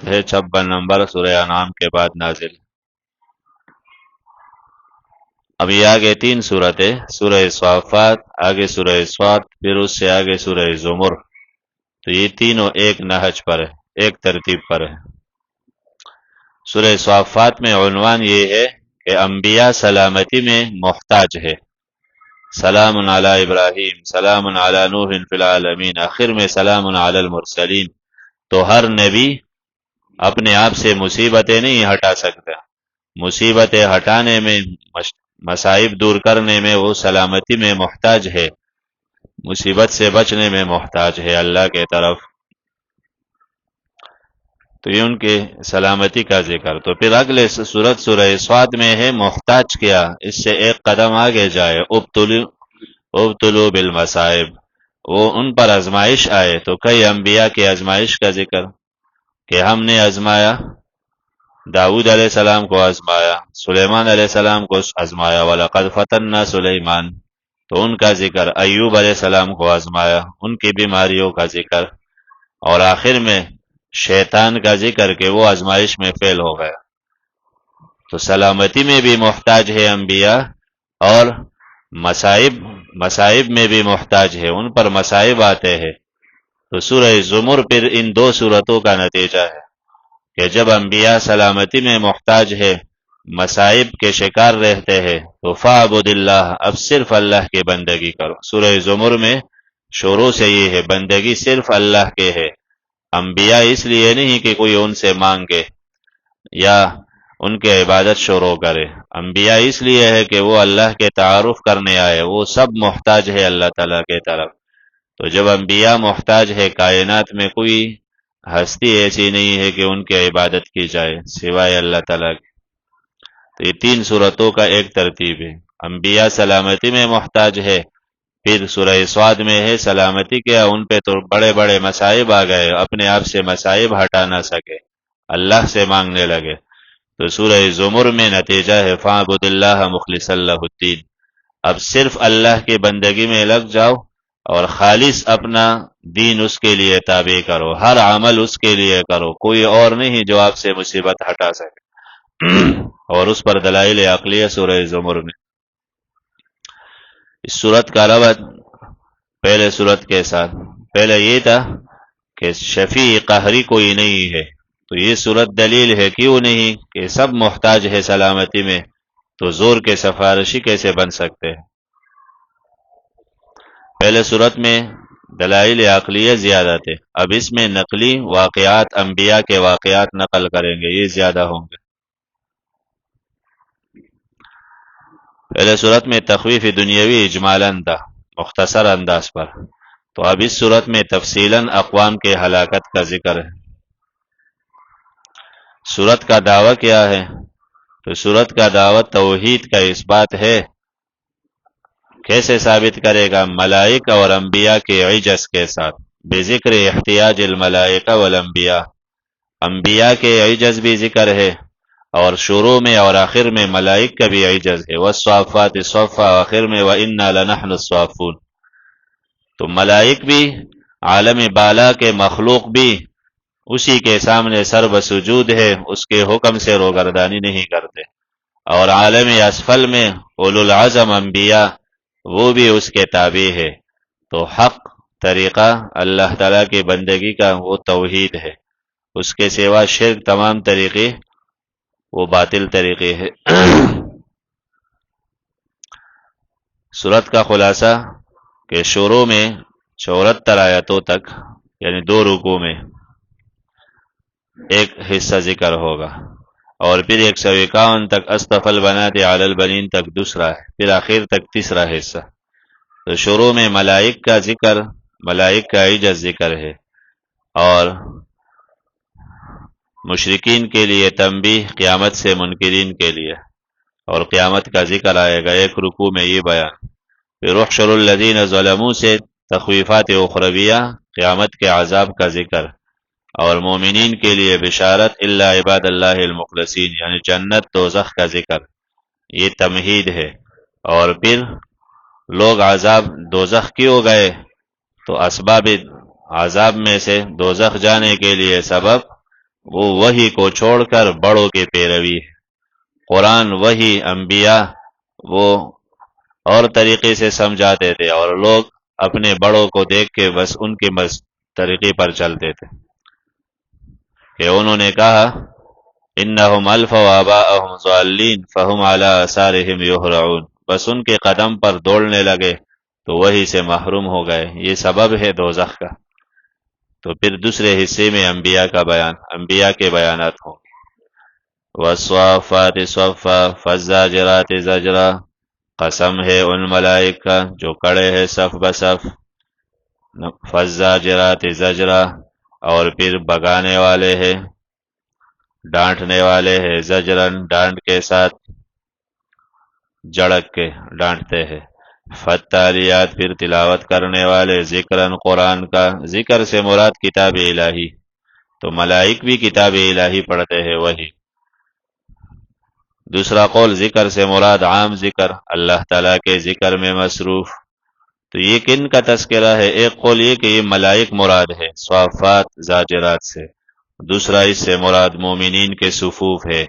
ہے 56 نمبر سورہ انعام کے بعد نازل۔ اب یہ آگے 3 سورتیں، سورہ صافات، آگے سورہ صاد، پھر اس سے آگے سورہ زمر، تو یہ تینوں ایک نہج پر ہے، ایک ترتیب پر ہے۔ سورہ صافات میں عنوان یہ ہے کہ انبیاء سلامتی میں محتاج ہے۔ سلام علی ابراہیم، سلام علی نوح فی العالمین، آخر میں سلام علی المرسلین۔ تو ہر نبی اپنے آپ سے مصیبتیں نہیں ہٹا سکتا، مصیبتیں ہٹانے میں، مصائب دور کرنے میں وہ سلامتی میں محتاج ہے، مصیبت سے بچنے میں محتاج ہے اللہ کے طرف۔ تو یہ ان کے سلامتی کا ذکر۔ تو پھر اگلے سورت سورہ صاد میں ہے محتاج کیا، اس سے ایک قدم آگے جائے، ابتلو بالمصائب، وہ ان پر آزمائش آئے۔ تو کئی انبیاء کی آزمائش کا ذکر کہ ہم نے آزمایا، داؤد علیہ السلام کو آزمایا، سلیمان علیہ السلام کو آزمایا، وَلَقَدْ فَتَنَّا سُلَيْمَانَ، تو ان کا ذکر، ایوب علیہ السلام کو آزمایا، ان کی بیماریوں کا ذکر، اور آخر میں شیطان کا ذکر کہ وہ آزمائش میں فیل ہو گیا۔ تو سلامتی میں بھی محتاج ہے انبیاء، اور مصائب میں بھی محتاج ہے، ان پر مصائب آتے ہیں۔ تو سورہ زمر پھر ان 2 سورتوں کا نتیجہ ہے کہ جب انبیاء سلامتی میں محتاج ہے، مصائب کے شکار رہتے ہیں، تو فَاعْبُدِ اللَّهَ، اب صرف اللہ کی بندگی کرو۔ سورہ زمر میں شروع سے یہ ہے، بندگی صرف اللہ کے ہے۔ انبیاء اس لیے نہیں کہ کوئی ان سے مانگے یا ان کے عبادت شروع کرے، انبیاء اس لیے ہے کہ وہ اللہ کے تعارف کرنے آئے، وہ سب محتاج ہے اللہ تعالیٰ کے طرف۔ تو جب انبیاء محتاج ہے، کائنات میں کوئی ہستی ایسی نہیں ہے کہ ان کی عبادت کی جائے سوائے اللہ تعالیٰ کی۔ تو یہ 3 سورتوں کا ایک ترتیب ہے۔ انبیاء سلامتی میں محتاج ہے، پھر سورہ صاد میں ہے سلامتی کیا، ان پہ تو بڑے بڑے مصائب آ گئے، اپنے آپ سے مصائب ہٹا نہ سکے، اللہ سے مانگنے لگے۔ تو سورہ زمر میں نتیجہ ہے فَاعْبُدِ اللَّهَ مُخْلِصًا لَهُ الدِّينَ، اب صرف اللہ کی بندگی میں لگ جاؤ اور خالص اپنا دین اس کے لیے تابع کرو، ہر عمل اس کے لیے کرو، کوئی اور نہیں جو آپ سے مصیبت ہٹا سکے۔ اور اس پر دلائل عقلیہ سورہ زمر میں۔ اس صورت کا ربط پہلے صورت کے ساتھ، پہلے یہ تھا کہ شفیع قہری کوئی نہیں ہے، تو یہ صورت دلیل ہے کیوں نہیں کہ سب محتاج ہے سلامتی میں، تو زور کے سفارشی کیسے بن سکتے ہیں۔ پہلے صورت میں دلائل عقلیہ زیادہ تھے، اب اس میں نقلی واقعات، انبیاء کے واقعات نقل کریں گے، یہ زیادہ ہوں گے۔ پہلے صورت میں تخویف دنیاوی اجمالاً تھا، مختصر انداز پر، تو اب اس صورت میں تفصیلاً اقوام کے ہلاکت کا ذکر ہے۔ صورت کا دعویٰ کیا ہے؟ تو صورت کا دعویٰ توحید کا اثبات ہے۔ کیسے ثابت کرے گا؟ ملائکہ اور انبیاء کے عجز کے ساتھ، بذکر احتیاج الملائکہ والانبیاء، انبیاء کے عجز بھی ذکر ہے، اور شروع میں اور آخر میں ملائک کا بھی عجز ہے، والصافات صفا، آخر میں وَإِنَّا لَنَحْنُ الصَّافُونَ۔ تو ملائک بھی، عالم بالا کے مخلوق بھی اسی کے سامنے سر بسجود ہے، اس کے حکم سے روگردانی نہیں کرتے، اور عالم اسفل میں اولو العزم انبیاء وہ بھی اس کے تابع ہے۔ تو حق طریقہ اللہ تعالیٰ کی بندگی کا وہ توحید ہے، اس کے سوا شرک تمام طریقے وہ باطل طریقے ہے۔ سورت کا خلاصہ کہ شروع میں 74 آیتوں تک، یعنی 2 رکوع میں ایک حصہ ذکر ہوگا، اور پھر 151 تک اصطفى البنات علی البنین تک دوسرا ہے، پھر آخر تک تیسرا حصہ۔ تو شروع میں ملائک کا ذکر، ملائک کا عجز ذکر ہے، اور مشرکین کے لیے تنبیہ، قیامت سے منکرین کے لیے، اور قیامت کا ذکر آئے گا ایک رکوع میں یہ بیان۔ پھر احشر الذین ظلموا سے تخویفات اخرویہ، قیامت کے عذاب کا ذکر، اور مومنین کے لیے بشارت الا عباد اللہ المخلصین، یعنی جنت دوزخ کا ذکر، یہ تمہید ہے۔ اور پھر لوگ عذاب دوزخ کیوں گئے؟ تو اسباب عذاب میں سے دوزخ جانے کے لیے سبب وہ وحی کو چھوڑ کر بڑوں کی پیروی ہے۔ قرآن وحی انبیاء وہ اور طریقے سے سمجھاتے تھے اور لوگ اپنے بڑوں کو دیکھ کے بس ان کے طریقے پر چلتے تھے، کہ انہوں نے کہا انہم الفوا آباءہم ضالین فہم علی آثارہم یہرعون، بس ان کے قدم پر دوڑنے لگے تو وہی سے محروم ہو گئے، یہ سبب ہے دوزخ کا۔ تو پھر دوسرے حصے میں انبیاء کا بیان، انبیاء کے بیانات ہوں۔ والصافات صفا فالزاجرات زجرا، قسم ہے ان ملائک کا جو کڑے ہیں صف بصف، فالزاجرات زجرا، اور پھر بگانے والے ہیں، ڈانٹنے والے ہیں، زجرن ڈانٹ کے ساتھ، جڑک کے ڈانٹتے ہیں، فالتالیات پھر تلاوت کرنے والے، ذکرن قرآن کا، ذکر سے مراد کتاب الہی، تو ملائک بھی کتاب الہی پڑھتے ہیں وہی۔ دوسرا قول ذکر سے مراد عام ذکر، اللہ تعالیٰ کے ذکر میں مصروف، تو یہ کن کا تذکرہ ہے؟ ایک قول یہ کہ یہ ملائک مراد ہے صافات زاجرات سے، دوسرا اس سے مراد مومنین کے صفوف ہے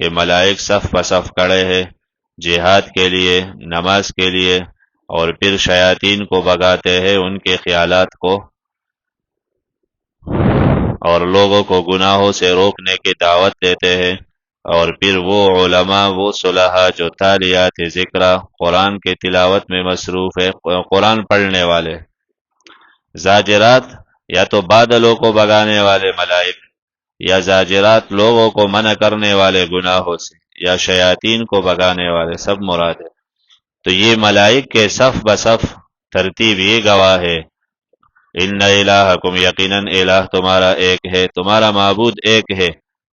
کہ ملائک صف بصف کھڑے ہیں جہاد کے لیے، نماز کے لیے، اور پھر شیاطین کو بگاتے ہیں، ان کے خیالات کو اور لوگوں کو گناہوں سے روکنے کی دعوت دیتے ہیں، اور پھر وہ علماء، وہ صلحاء جو تالیات ذکرہ قرآن کے تلاوت میں مصروف ہے، قرآن پڑھنے والے۔ زاجرات یا تو بادلوں کو بگانے والے ملائک، یا زاجرات لوگوں کو منع کرنے والے گناہوں سے، یا شیاطین کو بگانے والے، سب مراد ہے۔ تو یہ ملائک کے صف بصف ترتیب یہ گواہ ہے، ان الہکم، یقیناً الہ تمہارا ایک ہے، تمہارا معبود ایک ہے،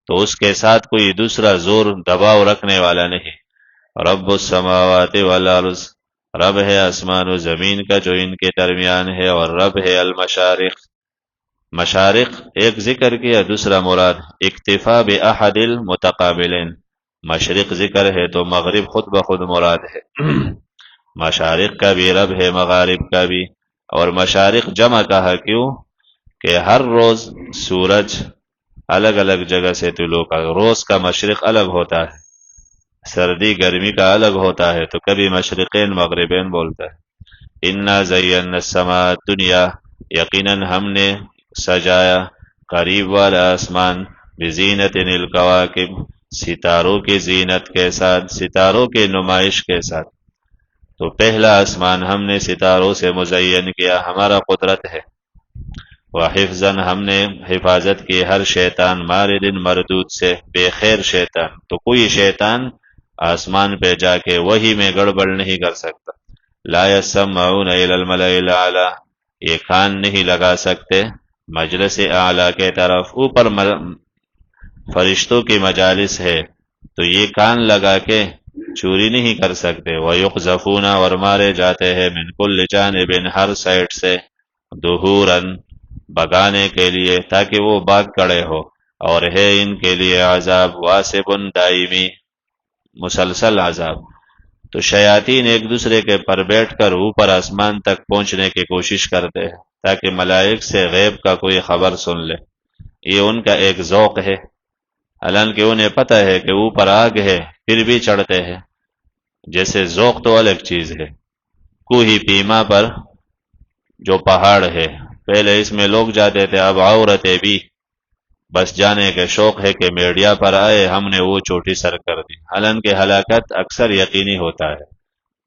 تو اس کے ساتھ کوئی دوسرا زور دباؤ رکھنے والا نہیں۔ رب السماوات والارض، رب ہے آسمان و زمین کا جو ان کے درمیان ہے، اور رب ہے المشارق، مشارق ایک ذکر کیا، دوسرا مراد اکتفا باحد المتقابلین، مشرق ذکر ہے تو مغرب خود بخود مراد ہے، مشارق کا بھی رب ہے، مغارب کا بھی، اور مشارق جمع کہا کیوں کہ ہر روز سورج الگ الگ جگہ سے طلوع کا، روز کا مشرق الگ ہوتا ہے، سردی گرمی کا الگ ہوتا ہے، تو کبھی مشرقین مغربین بولتا ہے۔ انا زینا السماء الدنیا، یقیناً ہم نے سجایا قریب والا آسمان، بزینت الکواکب، ستاروں کی زینت کے ساتھ، ستاروں کی نمائش کے ساتھ۔ تو پہلا آسمان ہم نے ستاروں سے مزین کیا، ہمارا قدرت ہے۔ وحفظا، ہم نے حفاظت کی ہر شیطان مارد مردود سے، بے خیر شیطان، تو کوئی شیطان آسمان پہ جا کے وہی میں گڑبڑ نہیں کر سکتا۔ لا يسمعون الى الملأ الاعلی، یہ کان نہیں لگا سکتے مجلس اعلی کے طرف، اوپر فرشتوں کی مجالس ہے تو یہ کان لگا کے چوری نہیں کر سکتے۔ وَيُقْذَفُونَ، اور مارے جاتے ہیں، مِنْ كُلِّ جانب، ہر سائٹ سے، دُحُورًا، بگانے کے لیے تاکہ وہ باگ کڑے ہو، اور ہے ان کے لیے عذاب واسب دائمی، مسلسل عذاب۔ تو شیاطین ایک دوسرے کے پر بیٹھ کر اوپر آسمان تک پہنچنے کی کوشش کرتے ہیں تاکہ ملائک سے غیب کا کوئی خبر سن لے، یہ ان کا ایک ذوق ہے، حالانکہ انہیں پتہ ہے کہ اوپر آگ ہے پھر بھی چڑھتے ہیں۔ جیسے ذوق تو الگ چیز ہے، کوہی پیما پر جو پہاڑ ہے، پہلے اس میں لوگ جاتے تھے، اب عورتیں بھی بس جانے کے شوق ہے کہ میڈیا پر آئے ہم نے وہ چوٹی سر کر دی، حالانکہ ہلاکت اکثر یقینی ہوتا ہے،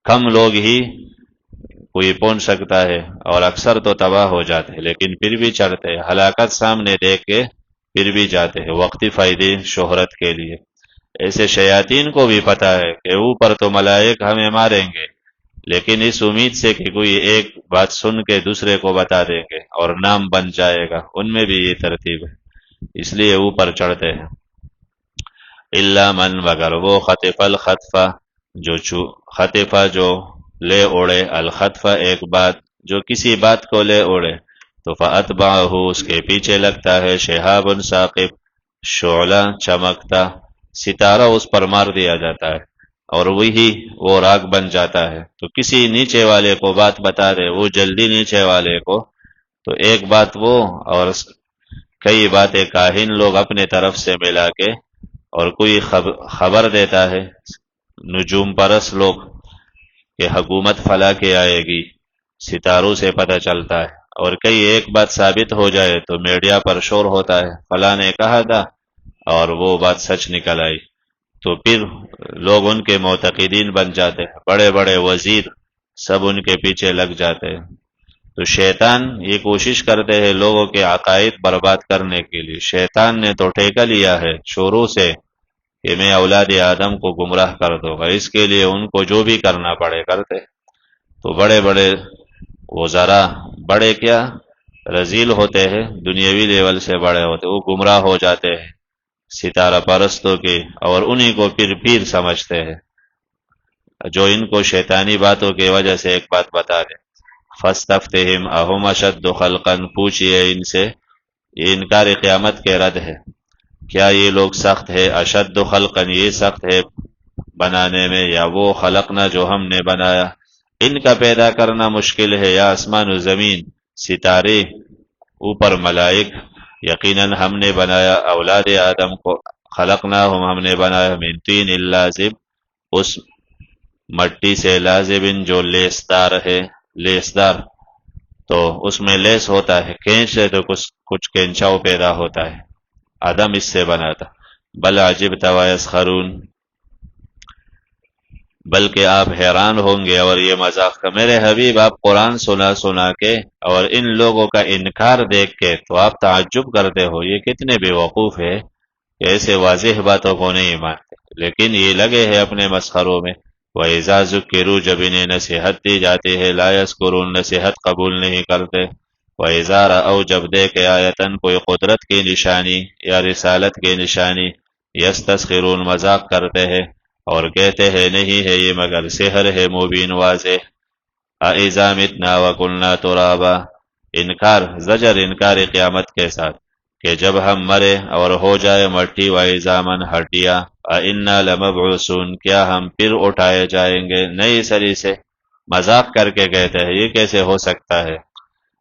کم لوگ ہی کوئی پہنچ سکتا ہے اور اکثر تو تباہ ہو جاتے ہیں، لیکن پھر بھی چڑھتے ہیں، ہلاکت سامنے دیکھ کے پھر بھی جاتے ہیں، وقتی فائدے شہرت کے لیے۔ ایسے شیاطین کو بھی پتا ہے کہ اوپر تو ملائک ہمیں ماریں گے، لیکن اس امید سے کہ کوئی ایک بات سن کے دوسرے کو بتا دیں گے اور نام بن جائے گا، ان میں بھی یہ ترتیب ہے، اس لیے اوپر چڑھتے ہیں۔ الا من، مگر وہ، خطف الخطفہ، خطفہ جو لے اڑے، الخطفہ ایک بات، جو کسی بات کو لے اڑے، تو فاتبعہ، اس کے پیچھے لگتا ہے، شہاب ثاقب، شعلہ چمکتا، ستارہ اس پر مار دیا جاتا ہے اور وہی وہ راگ بن جاتا ہے۔ تو کسی نیچے والے کو بات بتا دے، وہ جلدی نیچے والے کو، تو ایک بات وہ اور کئی باتیں کاہن لوگ اپنے طرف سے ملا کے، اور کوئی خبر دیتا ہے نجوم پرست لوگ کہ حکومت فلاں کے آئے گی، ستاروں سے پتہ چلتا ہے، اور کئی ایک بات ثابت ہو جائے تو میڈیا پر شور ہوتا ہے فلاں نے کہا تھا اور وہ بات سچ نکل آئی، تو پھر لوگ ان کے معتقدین بن جاتے ہیں، بڑے بڑے وزیر سب ان کے پیچھے لگ جاتے ہیں۔ تو شیطان یہ کوشش کرتے ہیں لوگوں کے عقائد برباد کرنے کے لیے۔ شیطان نے تو ٹھیکہ لیا ہے شروع سے کہ میں اولاد آدم کو گمراہ کر دوں گا، اس کے لیے ان کو جو بھی کرنا پڑے کرتے۔ تو بڑے بڑے وزراء، بڑے کیا رذیل ہوتے ہیں، دنیاوی لیول سے بڑے ہوتے، وہ گمراہ ہو جاتے ہیں ستارہ پرستوں کے، اور انہی کو پھر پیر سمجھتے ہیں، جو ان کو شیطانی باتوں کی وجہ سے ایک بات بتا دے۔ فَاسْتَفْتِهِمْ أَهُمْ أَشَدُّ خَلْقًا، پوچھئے ان سے، یہ انکار قیامت کے رد ہے، کیا یہ لوگ سخت ہے؟ اشد خلقاً، یہ سخت ہے بنانے میں، یا وہ خلقنا جو ہم نے بنایا؟ ان کا پیدا کرنا مشکل ہے، یا آسمان و زمین، ستارے، اوپر ملائک، یقیناً ہم نے بنایا اولاد آدم کو، خلقناہم، ہم نے بنایا من طین لازب، اس مٹی سے، لازب جو لیسدار ہے، لیسدار تو اس میں لیس ہوتا ہے، کھینچ سے تو کچھ کینچاؤ پیدا ہوتا ہے، آدم اس سے بنا تھا۔ بل عجبت ویسخرون، بلکہ آپ حیران ہوں گے اور یہ مذاق کا۔ میرے حبیب آپ قرآن سنا کے اور ان لوگوں کا انکار دیکھ کے تو آپ تعجب کرتے ہو، یہ کتنے بے وقوف ہے کہ ایسے واضح باتوں کو نہیں مانتے، لیکن یہ لگے ہیں اپنے مسخروں میں۔ وَإِذَا ذُكِّرُوا، جب انہیں نصیحت دی جاتی ہے، لَا يَذْكُرُونَ، نصیحت قبول نہیں کرتے۔ وَإِذَا رَأَوْا، جب دیکھے آیتاً، کوئی قدرت کی نشانی یا رسالت کی نشانی، یستسخرون، مذاق کرتے ہیں اور کہتے ہیں نہیں ہے یہ مگر سحر ہے مبین واضح۔ اَإِذَا مِتْنَا وَكُنَّا تُرَابًا، انکار، زجر، انکار قیامت کے ساتھ کہ جب ہم مرے اور ہو جائے مٹی، وَإِذَا ہڈیاں، اِنَّا لَمَبْعُوثُونَ، کیا ہم پھر اٹھائے جائیں گے نئی سری سے؟ مذاق کر کے کہتے ہیں یہ کیسے ہو سکتا ہے۔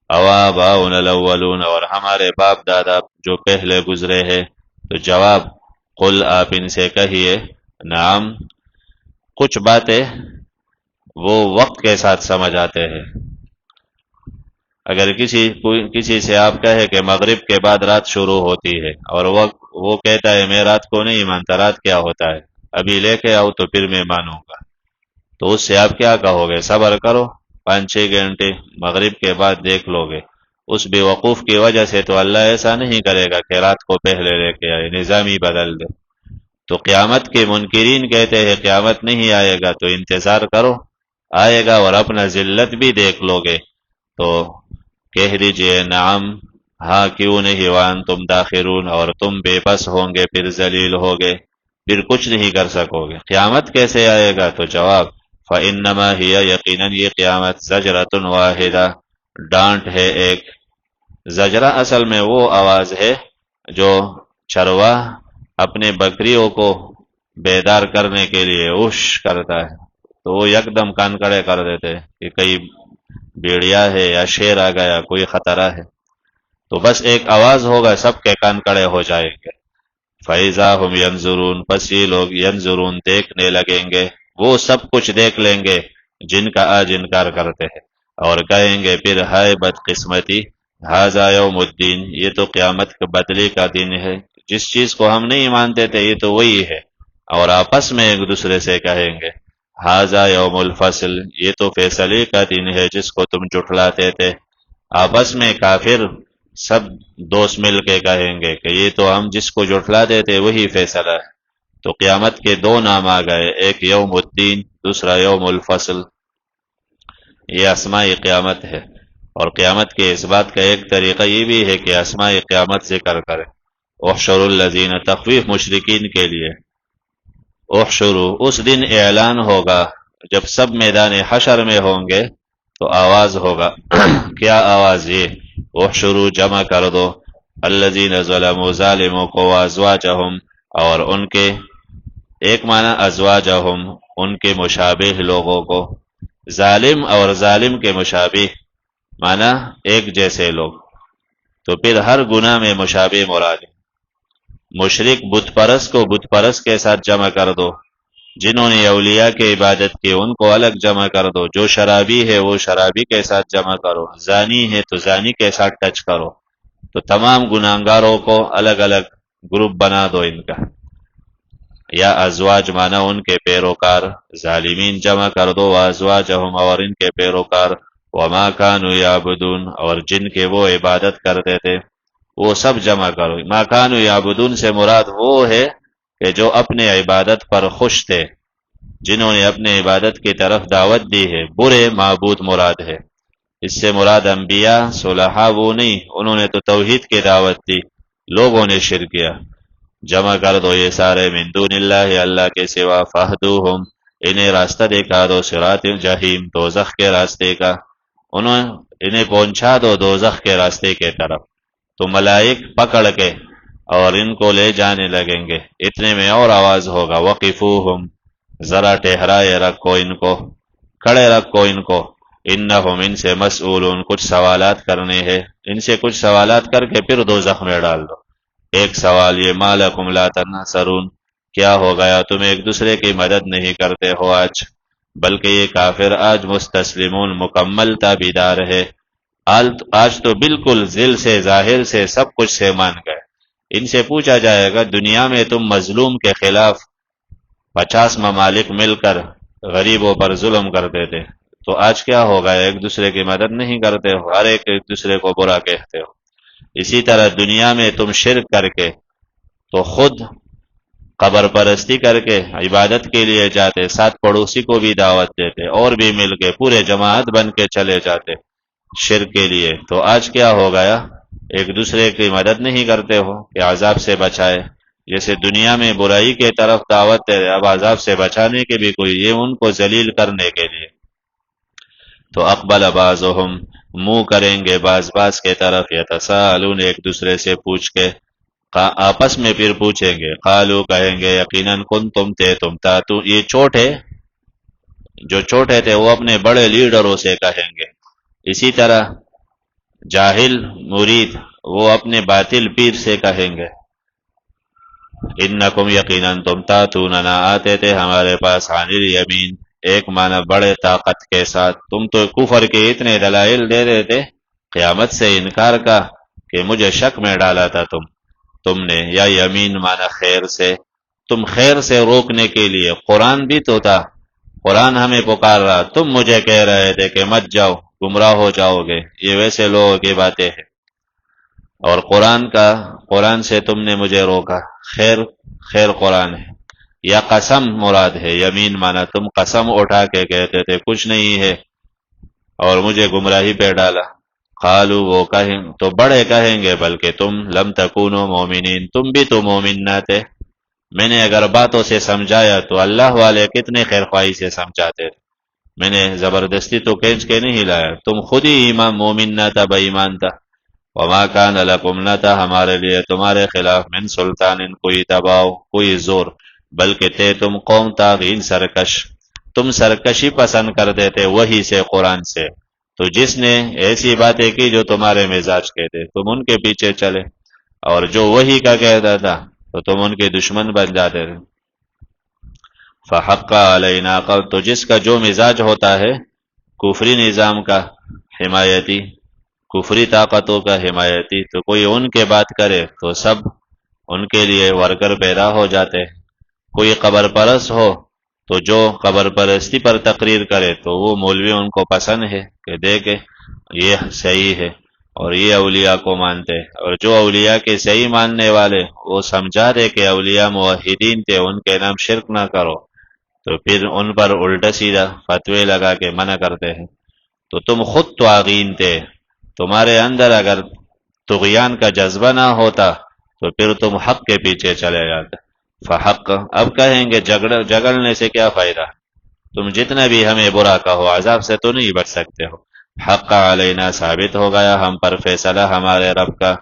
آباؤنا الاولون، اور ہمارے باپ دادا جو پہلے گزرے ہیں۔ تو جواب، قل، آپ ان سے کہیے، نعم، کچھ باتیں وہ وقت کے ساتھ سمجھ آتے ہیں۔ اگر کسی سے آپ کہے کہ مغرب کے بعد رات شروع ہوتی ہے اور وہ کہتا ہے میں رات کو نہیں مانتا، رات کیا ہوتا ہے، ابھی لے کے آؤ تو پھر میں مانوں گا، تو اس سے آپ کیا کہو گے؟ صبر کرو 5-6 گھنٹے، مغرب کے بعد دیکھ لو گے۔ اس بے وقوف کی وجہ سے تو اللہ ایسا نہیں کرے گا کہ رات کو پہلے لے کے آئے، نظام ہی بدل دے۔ تو قیامت کے منکرین کہتے ہیں قیامت نہیں آئے گا، تو انتظار کرو، آئے گا اور اپنا ذلت بھی دیکھ لو گے۔ تو کہہ دیجئے نعم، ہاں کیوں نہیں، وانتم داخرون، اور تم بے بس ہوں گے، پھر ذلیل ہوگے، پھر کچھ نہیں کر سکو گے۔ قیامت کیسے آئے گا؟ تو جواب، فَإِنَّمَا هِيَ، یقیناً یہ قیامت، زجرۃ واحدہ، ڈانٹ ہے ایک۔ زجرہ اصل میں وہ آواز ہے جو چرواہ اپنے بکریوں کو بیدار کرنے کے لیے اوش کرتا ہے، تو وہ یکدم کان کڑے کر دیتے کہ کئی بیڑیا ہے یا شیر آ گیا، کوئی خطرہ ہے، تو بس ایک آواز ہوگا، سب کے کان کڑے ہو جائیں گے۔ فَإِذَا هُمْ يَنظُرُونَ، پس یہ لوگ ینظرون، دیکھنے لگیں گے، وہ سب کچھ دیکھ لیں گے جن کا آج انکار کرتے ہیں، اور کہیں گے پھر ہائے بد قسمتی، ھذا یوم الدین، یہ تو قیامت کے بدلے کا دن ہے، جس چیز کو ہم نہیں مانتے تھے یہ تو وہی ہے، اور آپس میں ایک دوسرے سے کہیں گے ھذا یوم الفصل، یہ تو فیصلے کا دن ہے جس کو تم جھٹلاتے تھے۔ آپس میں کافر سب دوست مل کے کہیں گے کہ یہ تو ہم جس کو جھٹلاتے تھے وہی فیصلہ ہے۔ تو قیامت کے دو نام آ گئے، ایک یوم الدین، دوسرا یوم الفصل، یہ اسماء قیامت ہے۔ اور قیامت کے اس بات کا ایک طریقہ یہ بھی ہے کہ اسماء قیامت ذکر کرے۔ احشر الذین، تخویف مشرکین کے لیے، احشروا، اس دن اعلان ہوگا جب سب میدان حشر میں ہوں گے تو آواز ہوگا کیا آواز؟ یہ احشروا، جمع کر دو، الذین ظلموا، ظالموں کو، ازواجہم، اور ان کے، ایک معنی ازواجہم، ان کے مشابہ لوگوں کو، ظالم اور ظالم کے مشابہ معنی ایک جیسے لوگ، تو پھر ہر گناہ میں مشابہ مراد ہے۔ مشرک بت پرست کو بت پرست کے ساتھ جمع کر دو، جنہوں نے اولیاء کی عبادت کی ان کو الگ جمع کر دو، جو شرابی ہے وہ شرابی کے ساتھ جمع کرو، زانی ہے تو زانی کے ساتھ ٹچ کرو، تو تمام گناہگاروں کو الگ الگ گروپ بنا دو ان کا، یا ازواج مانا ان کے پیروکار، ظالمین جمع کر دو، ازواجہم اور ان کے پیروکار، وما کانوا یعبدون اور جن کے وہ عبادت کرتے تھے وہ سب جمع کرو۔ ما کانوا یعبدون سے مراد وہ ہے کہ جو اپنے عبادت پر خوش تھے، جنہوں نے اپنے عبادت کی طرف دعوت دی ہے، برے معبود مراد ہے۔ اس سے مراد انبیاء صلحاء وہ نہیں، انہوں نے تو توحید کی دعوت دی، لوگوں نے شرک کیا۔ جمع کر دو یہ سارے من دون اللہ، اللہ کے سوا، فہدوہم انہیں راستہ دکھا دو، صراط الجحیم دوزخ کے راستے کا، انہیں پہنچا دو دوزخ کے راستے کے طرف۔ تو ملائک پکڑ کے اور ان کو لے جانے لگیں گے، اتنے میں اور آواز ہوگا، وقفوہم ذرا ٹھہرائے رکھو ان کو، کھڑے رکھو ان کو، انہم ان سے مسئولون کچھ سوالات کرنے ہیں، ان سے کچھ سوالات کر کے پھر دوزخ میں ڈال دو۔ ایک سوال یہ ما لکم لا تناصرون، کیا ہو گیا تم ایک دوسرے کی مدد نہیں کرتے ہو آج؟ بلکہ یہ کافر آج مستسلمون مکمل تابیدار ہے، آج تو بالکل ذل سے ظاہر سے سب کچھ سے مان گئے۔ ان سے پوچھا جائے گا دنیا میں تم مظلوم کے خلاف 50 ممالک مل کر غریبوں پر ظلم کرتے تھے، تو آج کیا ہوگا؟ ایک دوسرے کی مدد نہیں کرتے ہو، ہر ایک دوسرے کو برا کہتے ہو۔ اسی طرح دنیا میں تم شرک کر کے تو خود قبر پرستی کر کے عبادت کے لیے جاتے، ساتھ پڑوسی کو بھی دعوت دیتے، اور بھی مل کے پورے جماعت بن کے چلے جاتے شرک کے لیے، تو آج کیا ہو گیا؟ ایک دوسرے کی مدد نہیں کرتے ہو کہ عذاب سے بچائے۔ جیسے دنیا میں برائی کے طرف دعوت دے، اب عذاب سے بچانے کے بھی کوئی، یہ ان کو ذلیل کرنے کے لیے۔ تو اقبل بعضهم منہ کریں گے بعض بعض کے طرف، یتساءلون ایک دوسرے سے پوچھ کے، آپس میں پھر پوچھیں گے، قالو کہیں گے، یقیناً کنتم تھے تم تاتو، یہ چھوٹے جو چھوٹے تھے وہ اپنے بڑے لیڈروں سے کہیں گے، اسی طرح جاہل مرید وہ اپنے باطل پیر سے کہیں گے، انکم یقیناً تم تاتوننا آتے تھے ہمارے پاس، عن الیمین ایک معنی بڑے طاقت کے ساتھ، تم تو کفر کے اتنے دلائل دے دیتے، قیامت سے انکار کا کہ مجھے شک میں ڈالا تھا تم نے، یا یمین معنی خیر سے، تم خیر سے روکنے کے لیے، قرآن بھی تو تھا، قرآن ہمیں پکار رہا، تم مجھے کہہ رہے تھے کہ مت جاؤ گمراہ ہو جاؤ گے، یہ ویسے لوگوں کی باتیں ہیں، اور قرآن سے تم نے مجھے روکا، خیر قرآن ہے، یا قسم مراد ہے، یمین مانا تم قسم اٹھا کے کہتے تھے کچھ نہیں ہے اور مجھے گمراہی پہ ڈالا، قالو وہ کہیں تو بڑے کہیں گے، بلکہ تم لم تکونوا مومنین تم بھی تو مومن نہ تھے، میں نے اگر باتوں سے سمجھایا تو اللہ والے کتنے خیر خواہی سے سمجھاتے تھے، میں نے زبردستی تو کھینچ کے نہیں لایا، تم خود ہی ایمان مومن نہ تھا، بے ایمان تھا، وما کان لکم نہ تھا ہمارے لیے تمہارے خلاف من سلطان کوئی دباؤ کوئی زور، بلکہ تھے تم قوم طاغین سرکش، تم سرکشی پسند کرتے تھے وہی سے قرآن سے، تو جس نے ایسی باتیں کی جو تمہارے مزاج کے تھے تم ان کے پیچھے چلے، اور جو وہی کا کہتا تھا تو تم ان کے دشمن بن جاتے تھے۔ فحق علینا قول، تو جس کا جو مزاج ہوتا ہے کفری نظام کا حمایتی، کفری طاقتوں کا حمایتی، تو کوئی ان کے بات کرے تو سب ان کے لیے ورکر پیدا ہو جاتے ہیں، کوئی قبر پرست ہو تو جو قبر پرستی پر تقریر کرے تو وہ مولوی ان کو پسند ہے کہ دیکھے یہ صحیح ہے اور یہ اولیاء کو مانتے، اور جو اولیاء کے صحیح ماننے والے وہ سمجھا دے کہ اولیاء موحدین تھے ان کے نام شرک نہ کرو، تو پھر ان پر الٹا سیدھا فتوے لگا کے منع کرتے ہیں، تو تم خود طاغین تھے، تمہارے اندر اگر طغیان کا جذبہ نہ ہوتا تو پھر تم حق کے پیچھے چلے جاتے۔ فحق، اب کہیں گے جگڑنے سے کیا فائدہ، تم جتنا بھی ہمیں برا کہو عذاب سے تو نہیں بچ سکتے ہو، حق علینا ثابت ہو گیا ہم پر فیصلہ ہمارے رب کا،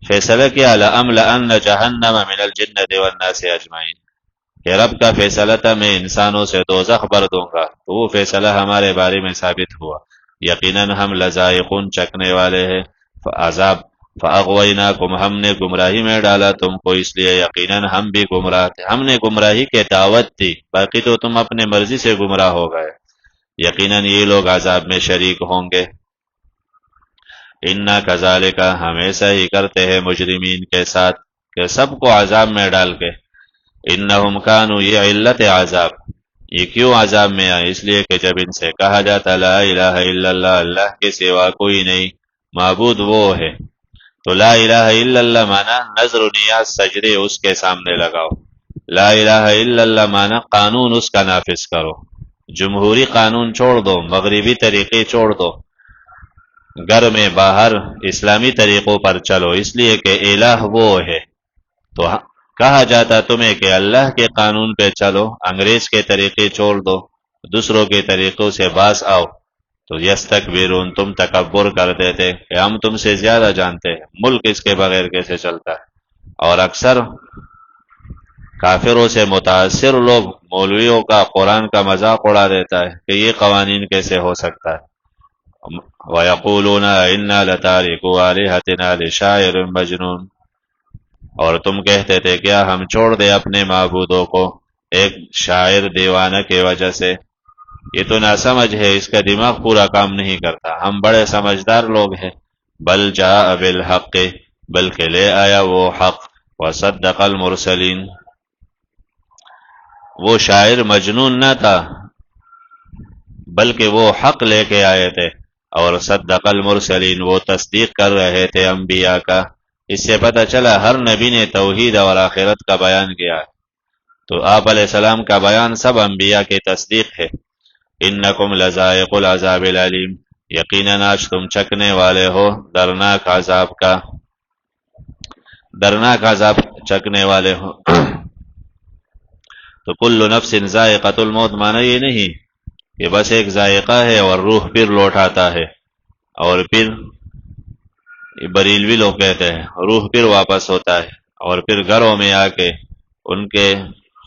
فیصلہ کیا، لأملأن جہنم من الجنة والناس اجمعین، کہ رب کا فیصلہ تھا میں انسانوں سے دوزخ بھر دوں گا، تو وہ فیصلہ ہمارے بارے میں ثابت ہوا، یقیناً ہم لذائقون چکنے والے ہیں عذاب فاغویناکم ہم نے گمراہی میں ڈالا تم کو، اس لیے یقیناً ہم بھی گمراہ تھے، ہم نے گمراہی کے دعوت دی، باقی تو تم اپنے مرضی سے گمراہ ہو گئے، یقیناً یہ لوگ عذاب میں شریک ہوں گے۔ انا کذالک ہم ایسا ہی کرتے ہیں مجرمین کے ساتھ کہ سب کو عذاب میں ڈال کے۔ انہم کانوا، یہ علت عذاب، یہ کیوں عذاب میں آئے؟ اس لیے کہ جب ان سے کہا جاتا لا الہ الا اللہ، اللہ کے سوا کوئی نہیں، معبود وہ ہے، تو لا الہ الا اللہ مانا نظر و نیاز سجدے اس کے سامنے لگاؤ، لا الہ الا اللہ مانا قانون اس کا نافذ کرو، جمہوری قانون چھوڑ دو، مغربی طریقے چھوڑ دو، گھر میں باہر اسلامی طریقوں پر چلو، اس لیے کہ الہ وہ ہے۔ تو کہا جاتا تمہیں کہ اللہ کے قانون پہ چلو، انگریز کے طریقے چھوڑ دو، دوسروں کے طریقوں سے باز آؤ، تو یستکبرون تم تکبر کرتے تھے کہ ہم تم سے زیادہ جانتے ہیں، ملک اس کے بغیر کیسے چلتا ہے۔ اور اکثر کافروں سے متاثر لوگ مولویوں کا قرآن کا مذاق اڑا دیتا ہے کہ یہ قوانین کیسے ہو سکتا ہے۔ وَيَقُولُونَ إِنَّا لَتَارِكُو آلِهَتِنَا لِشَاعِرٍ مَجْنُونٍ، اور تم کہتے تھے کیا ہم چھوڑ دے اپنے معبودوں کو ایک شاعر دیوانہ کی وجہ سے؟ یہ تو ناسمجھ ہے، اس کا دماغ پورا کام نہیں کرتا، ہم بڑے سمجھدار لوگ ہیں۔ بل جاء بالحق، بلکہ لے آیا وہ حق، وصدق المرسلین، وہ شاعر مجنون نہ تھا بلکہ وہ حق لے کے آئے تھے، اور صدق المرسلین وہ تصدیق کر رہے تھے انبیاء کا۔ اس سے پتہ چلا ہر نبی نے توحید اور آخرت کا بیان کیا ہے، تو آپ علیہ السلام کا بیان سب انبیاء کی تصدیق ہے۔ انکم لذائق العذاب العلیم، یقیناً آج تم چکنے والے ہو درناک عذاب کا، درناک عذاب چکنے والے ہو۔ تو کل نفس ذائقۃ الموت مانا یہ نہیں کہ بس ایک ذائقہ ہے اور روح پھر لوٹاتا ہے، اور پھر بریلوی لوگ کہتے ہیں روح پھر واپس ہوتا ہے، اور پھر گھروں میں آ کے ان کے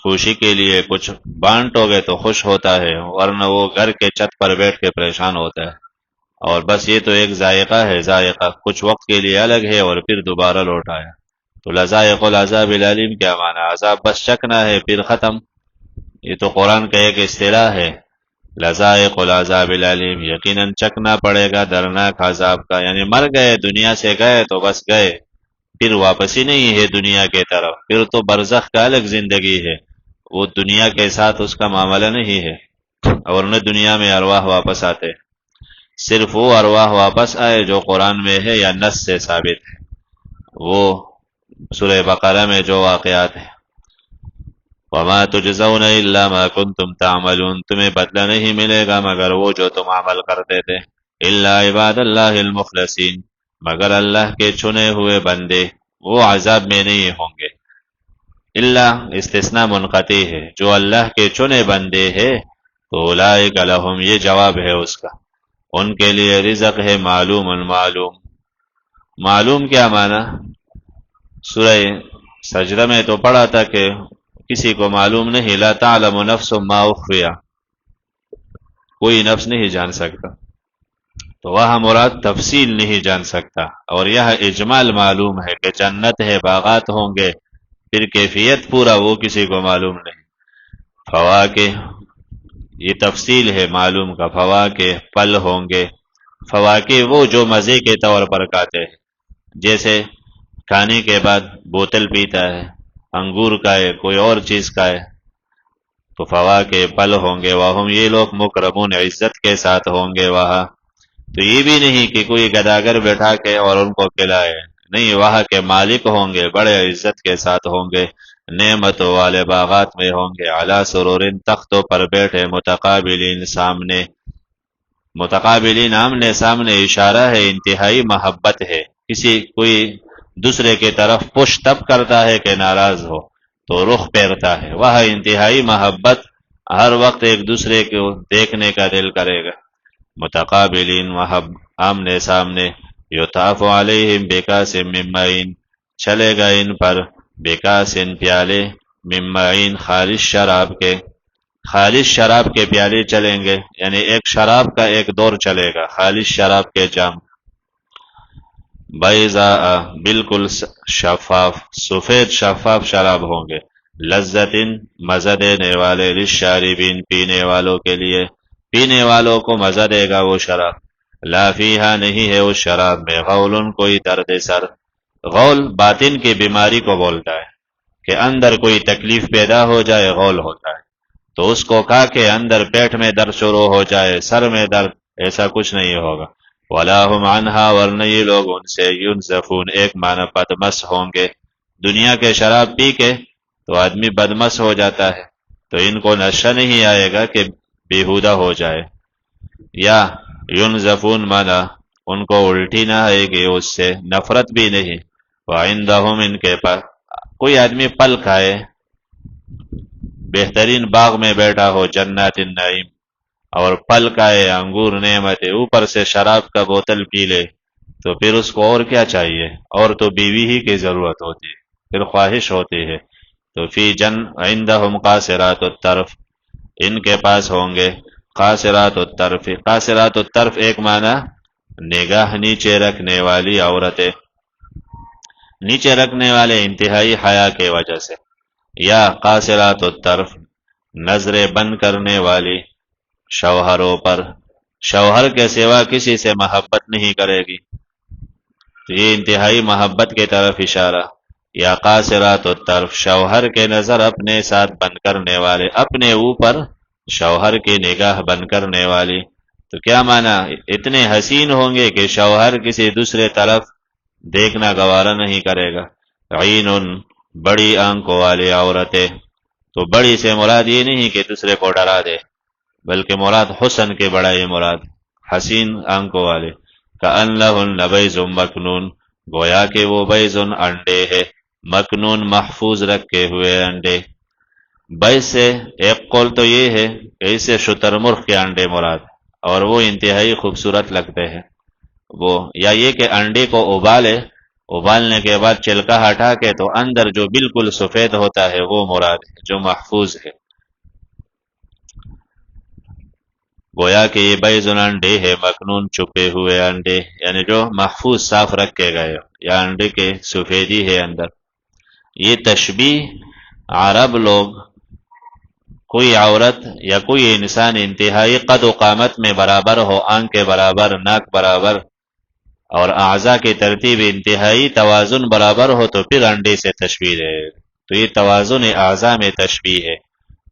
خوشی کے لیے کچھ بانٹو گے تو خوش ہوتا ہے، ورنہ وہ گھر کے چھت پر بیٹھ کے پریشان ہوتا ہے۔ اور بس یہ تو ایک ذائقہ ہے، ذائقہ کچھ وقت کے لیے الگ ہے اور پھر دوبارہ لوٹ آیا۔ تو لذائق العذاب العلیم کیا معنی؟ عذاب بس چکنا ہے پھر ختم، یہ تو قرآن کا ایک اصطلاح ہے، لذائق العذاب العلیم، یقیناً چکنا پڑے گا درناک عذاب کا، یعنی مر گئے، دنیا سے گئے تو بس گئے، پھر واپسی نہیں ہے دنیا کے طرف، پھر تو برزخ کا الگ زندگی ہے، وہ دنیا کے ساتھ اس کا معاملہ نہیں ہے، اور نہ دنیا میں ارواح واپس آتے، صرف وہ ارواح واپس آئے جو قرآن میں ہے یا نص سے ثابت ہے، وہ سورہ بقرہ میں جو واقعات ہیں۔ وما تجزون الا ما کنتم تعملون، تمہیں بدلہ نہیں ملے گا مگر وہ جو تم عمل کرتے تھے، الا عباد اللہ المخلصین، مگر اللہ کے چنے ہوئے بندے، وہ عذاب میں نہیں ہوں گے۔ الا استثناء منقطع ہے، جو اللہ کے چنے بندے ہیں تو اولئک لہم، یہ جواب ہے اس کا، ان کے لیے رزق ہے معلوم معلوم۔ معلوم کیا معنی؟ سورہ سجدہ میں تو پڑھا تھا کہ کسی کو معلوم نہیں، لا تعلم نفس ما اخفی، کوئی نفس نہیں جان سکتا، تو وہاں مراد تفصیل نہیں جان سکتا، اور یہ اجمال معلوم ہے کہ جنت ہے، باغات ہوں گے، پھر کیفیت پورا وہ کسی کو معلوم نہیں۔ فواکہ، یہ تفصیل ہے معلوم کا، فواکہ پھل ہوں گے، فواکہ وہ جو مزے کے طور پر کھاتے ہیں، جیسے کھانے کے بعد بوتل پیتا ہے، انگور کا ہے، کوئی اور چیز کا ہے، تو فواکہ پھل ہوں گے، وہم یہ لوگ مکرمون عزت کے ساتھ ہوں گے وہاں۔ تو یہ بھی نہیں کہ کوئی گداگر بیٹھا کے اور ان کو کھلائے، نہیں، وہاں کے مالک ہوں گے، بڑے عزت کے ساتھ ہوں گے، نعمتوں والے باغات میں ہوں گے، علی سرور تختوں پر بیٹھے، متقابلین سامنے، متقابلین آمنے سامنے، اشارہ ہے انتہائی محبت ہے، کسی کوئی دوسرے کی طرف پش تب کرتا ہے کہ ناراض ہو تو رخ پھیرتا ہے، وہ انتہائی محبت، ہر وقت ایک دوسرے کو دیکھنے کا دل کرے گا۔ متقابلین آمنے سامنے، یطاف علیہم بکاس من معین، چلے گا ان پر بکاس پیالے، من معین خالص شراب کے، خالص شراب کے پیالے چلیں گے، یعنی ایک شراب کا ایک دور چلے گا، خالص شراب کے جام۔ بیضاء بالکل شفاف، سفید شفاف شراب ہوں گے، لذتن مزہ دینے والے، للشاربین پینے والوں کے لیے، پینے والوں کو مزہ دے گا وہ شراب، لا فیہا نہیں ہے اس شراب میں غول کوئی درد سر، غول باطن کی بیماری کو بولتا ہے کہ اندر کوئی تکلیف پیدا ہو جائے غول ہوتا ہے، تو اس کو کھا کے اندر پیٹ میں درد شروع ہو جائے، سر میں درد، ایسا کچھ نہیں ہوگا، وَلَا هُمْ عَنْهَا ورنہ یہ لوگ ان سے ينزفون ایک معنی بدمس ہوں گے، دنیا کے شراب پی کے تو آدمی بدمس ہو جاتا ہے، تو ان کو نشہ نہیں آئے گا کہ بیہودہ ہو جائے، یا ينزفون معنی ان کو الٹی نہ آئے گی اس سے، نفرت بھی نہیں، وعندهم ان کے پاس کوئی آدمی پل کھائے، بہترین باغ میں بیٹھا ہو جنات النعیم، اور پل کھائے انگور نعمت اوپر سے شراب کا بوتل پی لے، تو پھر اس کو اور کیا چاہیے، اور تو بیوی ہی کی ضرورت ہوتی ہے، پھر خواہش ہوتی ہے، تو فی عندهم قاصرات الطرف ان کے پاس ہوں گے قاصرات الطرف، قاصرات الطرف ایک معنی نگاہ نیچے رکھنے والی عورتیں، نیچے رکھنے والے انتہائی حیا کی وجہ سے، یا قاصرات الطرف نظریں بند کرنے والی شوہروں پر، شوہر کے سوا کسی سے محبت نہیں کرے گی، تو یہ انتہائی محبت کی طرف اشارہ، یا قاصرات الطرف شوہر کے نظر اپنے ساتھ بند کرنے والے، اپنے اوپر شوہر کی نگاہ بند کرنے والی، تو کیا معنی اتنے حسین ہوں گے کہ شوہر کسی دوسرے طرف دیکھنا گوارا نہیں کرے گا، عین بڑی آنکھوں والی عورتیں، تو بڑی سے مراد یہ نہیں کہ دوسرے کو ڈرا دے، بلکہ مراد حسن کے بڑائی مراد، حسین آنکھوں والے، کأن لہن بیض مکنون گویا کہ وہ بیض انڈے ہے، مکنون محفوظ رکھے ہوئے انڈے، بیض سے ایک قول تو یہ ہے کہ اس سے شتر مرغ کے انڈے مراد، اور وہ انتہائی خوبصورت لگتے ہیں، وہ یا یہ کہ انڈے کو ابالے، ابالنے کے بعد چھلکا ہٹا کے تو اندر جو بالکل سفید ہوتا ہے وہ مراد ہے جو محفوظ ہے، گویا کہ یہ بیض انڈے ہے، مکنون چھپے ہوئے انڈے، یعنی جو محفوظ صاف رکھے گئے، یا انڈے کے سفیدی ہے اندر، یہ تشبیہ عرب لوگ کوئی عورت یا کوئی انسان انتہائی قد و قامت میں برابر ہو، آنکھ کے برابر، ناک برابر، اور اعضاء کی ترتیب انتہائی توازن برابر ہو تو پھر انڈے سے تشبیہ ہے، تو یہ توازن اعضاء میں تشبیہ ہے،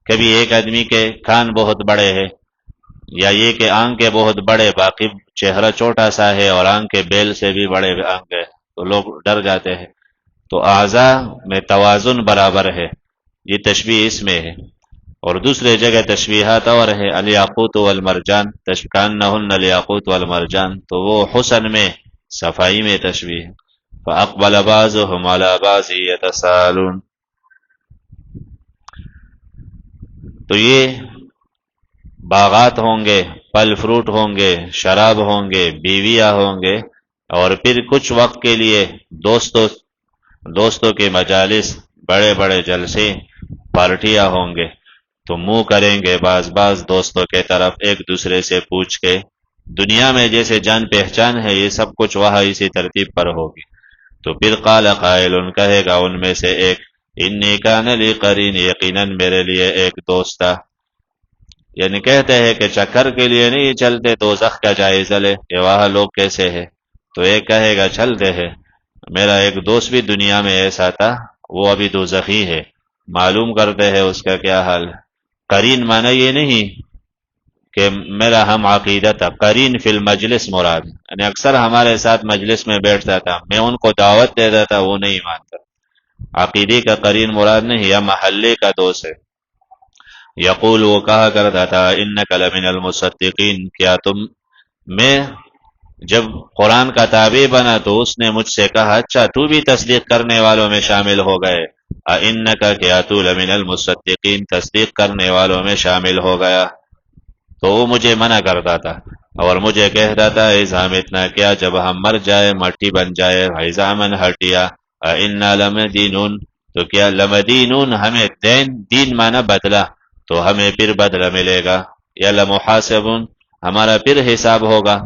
کبھی ایک آدمی کے کان بہت بڑے ہیں، یا یہ کہ آنکھ کے بہت بڑے باقی چہرہ چھوٹا سا ہے اور آنکھ کے بیل سے بھی بڑے آنکھ ہے، تو لوگ ڈر جاتے ہیں، تو اعضاء میں توازن برابر ہے، یہ تشبیہ اس میں ہے، اور دوسرے جگہ تشبیہات اور ہے، الیاقوت والمرجان، کانہن الیاقوت والمرجان، تو وہ حسن میں، صفائی میں تشبیہ ہے، فاقبل بعضهم على بعض يتساءلون، تو یہ باغات ہوں گے، پھل فروٹ ہوں گے، شراب ہوں گے، بیویاں ہوں گے، اور پھر کچھ وقت کے لیے دوستوں کے مجالس، بڑے بڑے جلسے، پارٹیاں ہوں گے، تو منہ کریں گے بعض دوستوں کے طرف ایک دوسرے سے پوچھ کے، دنیا میں جیسے جان پہچان ہے یہ سب کچھ وہاں اسی ترتیب پر ہوگی، تو پھر قال قائل کہے گا ان میں سے ایک، انی کان لی قرین یقیناً میرے لیے ایک دوست تھا، یعنی کہتے ہیں کہ چکر کے لیے نہیں چلتے دوزخ کا جائزہ لے کہ وہاں لوگ کیسے ہیں، تو ایک کہے گا چلتے ہیں، میرا ایک دوست بھی دنیا میں ایسا تھا، وہ ابھی دوزخی ہے، معلوم کرتے ہیں اس کا کیا حال ہے، قرین معنی یہ نہیں کہ میرا ہم عقیدہ تھا، قرین فی المجلس مراد، یعنی اکثر ہمارے ساتھ مجلس میں بیٹھتا تھا، میں ان کو دعوت دیتا تھا وہ نہیں مانتا، عقیدے کا قرین مراد نہیں، یا محلے کا دوست ہے، یقول وہ کہا کرتا تھا، انک لمن المصدقین، کیا تم، میں جب قرآن کا تابع بنا تو اس نے مجھ سے کہا اچھا تو بھی تصدیق کرنے والوں میں شامل ہو گئے، انک کیا تو لمن المصدقین، تصدیق کرنے والوں میں شامل ہو گیا، تو وہ مجھے منع کرتا تھا، اور مجھے کہتا تھا اذا متنا، کیا جب ہم مر جائے، مٹی بن جائے، عظاما ہڈیاں، انا لمدینون، تو کیا لمدینون ہمیں دین مانا بدلہ، تو ہمیں پھر بدلہ ملے گا، یا لمحاسبون ہمارا پھر حساب ہوگا،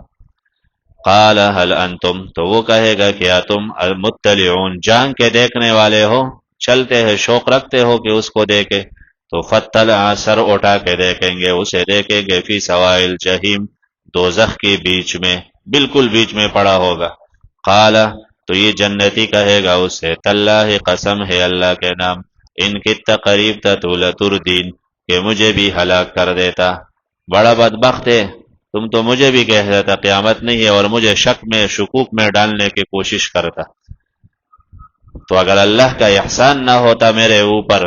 قال هل انتم، تو وہ کہے گا کیا تم المطلعون جان کے دیکھنے والے ہو، چلتے ہیں شوق رکھتے ہو کہ اس کو دیکھے؟ تو فطلع سر اٹھا کے دیکھیں گے، اسے دیکھیں گے فی سوائل جہیم دوزخ کے بیچ میں، بالکل بیچ میں پڑا ہوگا۔ قال تو یہ جنتی کہے گا اس سے تاللہ قسم ہے اللہ کے نام، ان کتا قریب تا تو لتردین کہ مجھے بھی ہلاک کر دیتا، بڑا بدبخت ہے، تم تو مجھے بھی کہہ دیتا قیامت نہیں ہے اور مجھے شک میں شکوک میں ڈالنے کی کوشش کرتا۔ تو اگر اللہ کا احسان نہ ہوتا میرے اوپر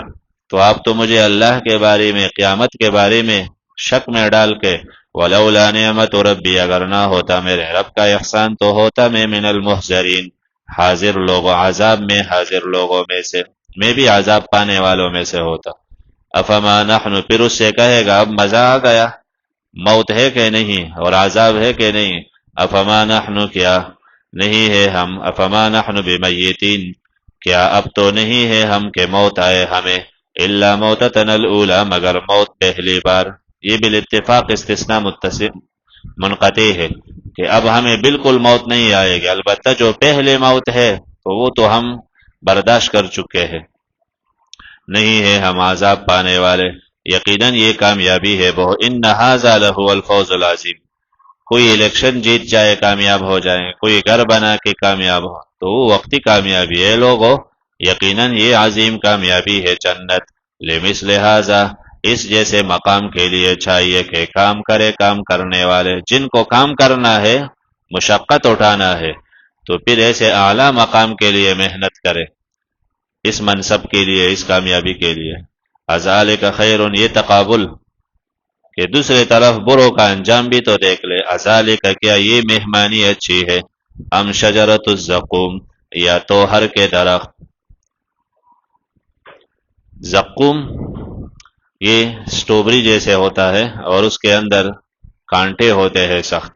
تو آپ تو مجھے اللہ کے بارے میں قیامت کے بارے میں شک میں ڈال کے، ولولا نعمت ربی اگر نہ ہوتا میرے رب کا احسان تو ہوتا میں من المحضرین حاضر لوگوں، عذاب میں حاضر لوگوں میں سے، میں بھی عذاب پانے والوں میں سے ہوتا۔ افما نحن پھر اس سے کہے گا اب مزہ آ گیا، موت ہے کہ نہیں اور عذاب ہے کہ نہیں؟ افما نحن کیا نہیں ہے ہم، افما نحن بمیتین کیا اب تو نہیں ہے ہم کہ موت آئے ہمیں، الا موتتنا الاولی مگر موت پہلی بار، یہ بالاتفاق استثناء متصل منقطع ہے کہ اب ہمیں بالکل موت نہیں آئے گی، البتہ جو پہلے موت ہے تو وہ تو ہم برداشت کر چکے ہیں، نہیں ہے ہم عذاب پانے والے، یقیناً یہ کامیابی ہے وہ، ان ھذا لہو الفوز العظیم، کوئی الیکشن جیت جائے کامیاب ہو جائے، کوئی گھر بنا کے کامیاب ہو تو وہ وقتی کامیابی ہے لوگوں، یقیناً یہ عظیم کامیابی ہے جنت، لمثل ھذا اس جیسے مقام کے لیے چاہیے کہ کام کرے کام کرنے والے، جن کو کام کرنا ہے مشقت اٹھانا ہے تو پھر ایسے اعلیٰ مقام کے لیے محنت کرے، اس منصب کے لیے، اس کامیابی کے لیے۔ اذالک خیر یہ تقابل کہ دوسرے طرف بروں کا انجام بھی تو دیکھ لے، اذالک کیا یہ مہمانی اچھی ہے، ام شجرت الزقوم یا توہر کے درخت، زقوم یہ سٹروبری جیسے ہوتا ہے اور اس کے اندر کانٹے ہوتے ہیں سخت،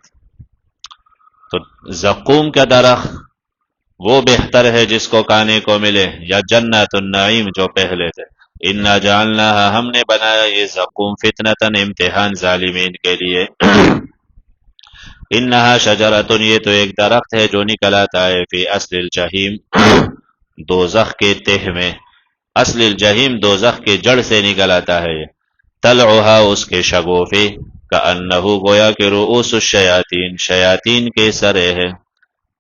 تو زقوم کا درخت وہ بہتر ہے جس کو کھانے کو ملے، یا جنت النعیم جو پہلے تھے، انا جعلناها ہم نے بنایا یہ زقوم فتنتن امتحان ظالمین کے لیے، انہا شجرتن یہ تو ایک درخت ہے جو نکل آتا ہے فی اصل الجحیم دوزخ کے تہ میں، اصل الجحیم دوزخ کے جڑ سے نکل آتا ہے یہ، طلعها اس کے شگوفے کأنہ گویا کہ رؤوس الشیاطین شیاطین کے سرے ہے،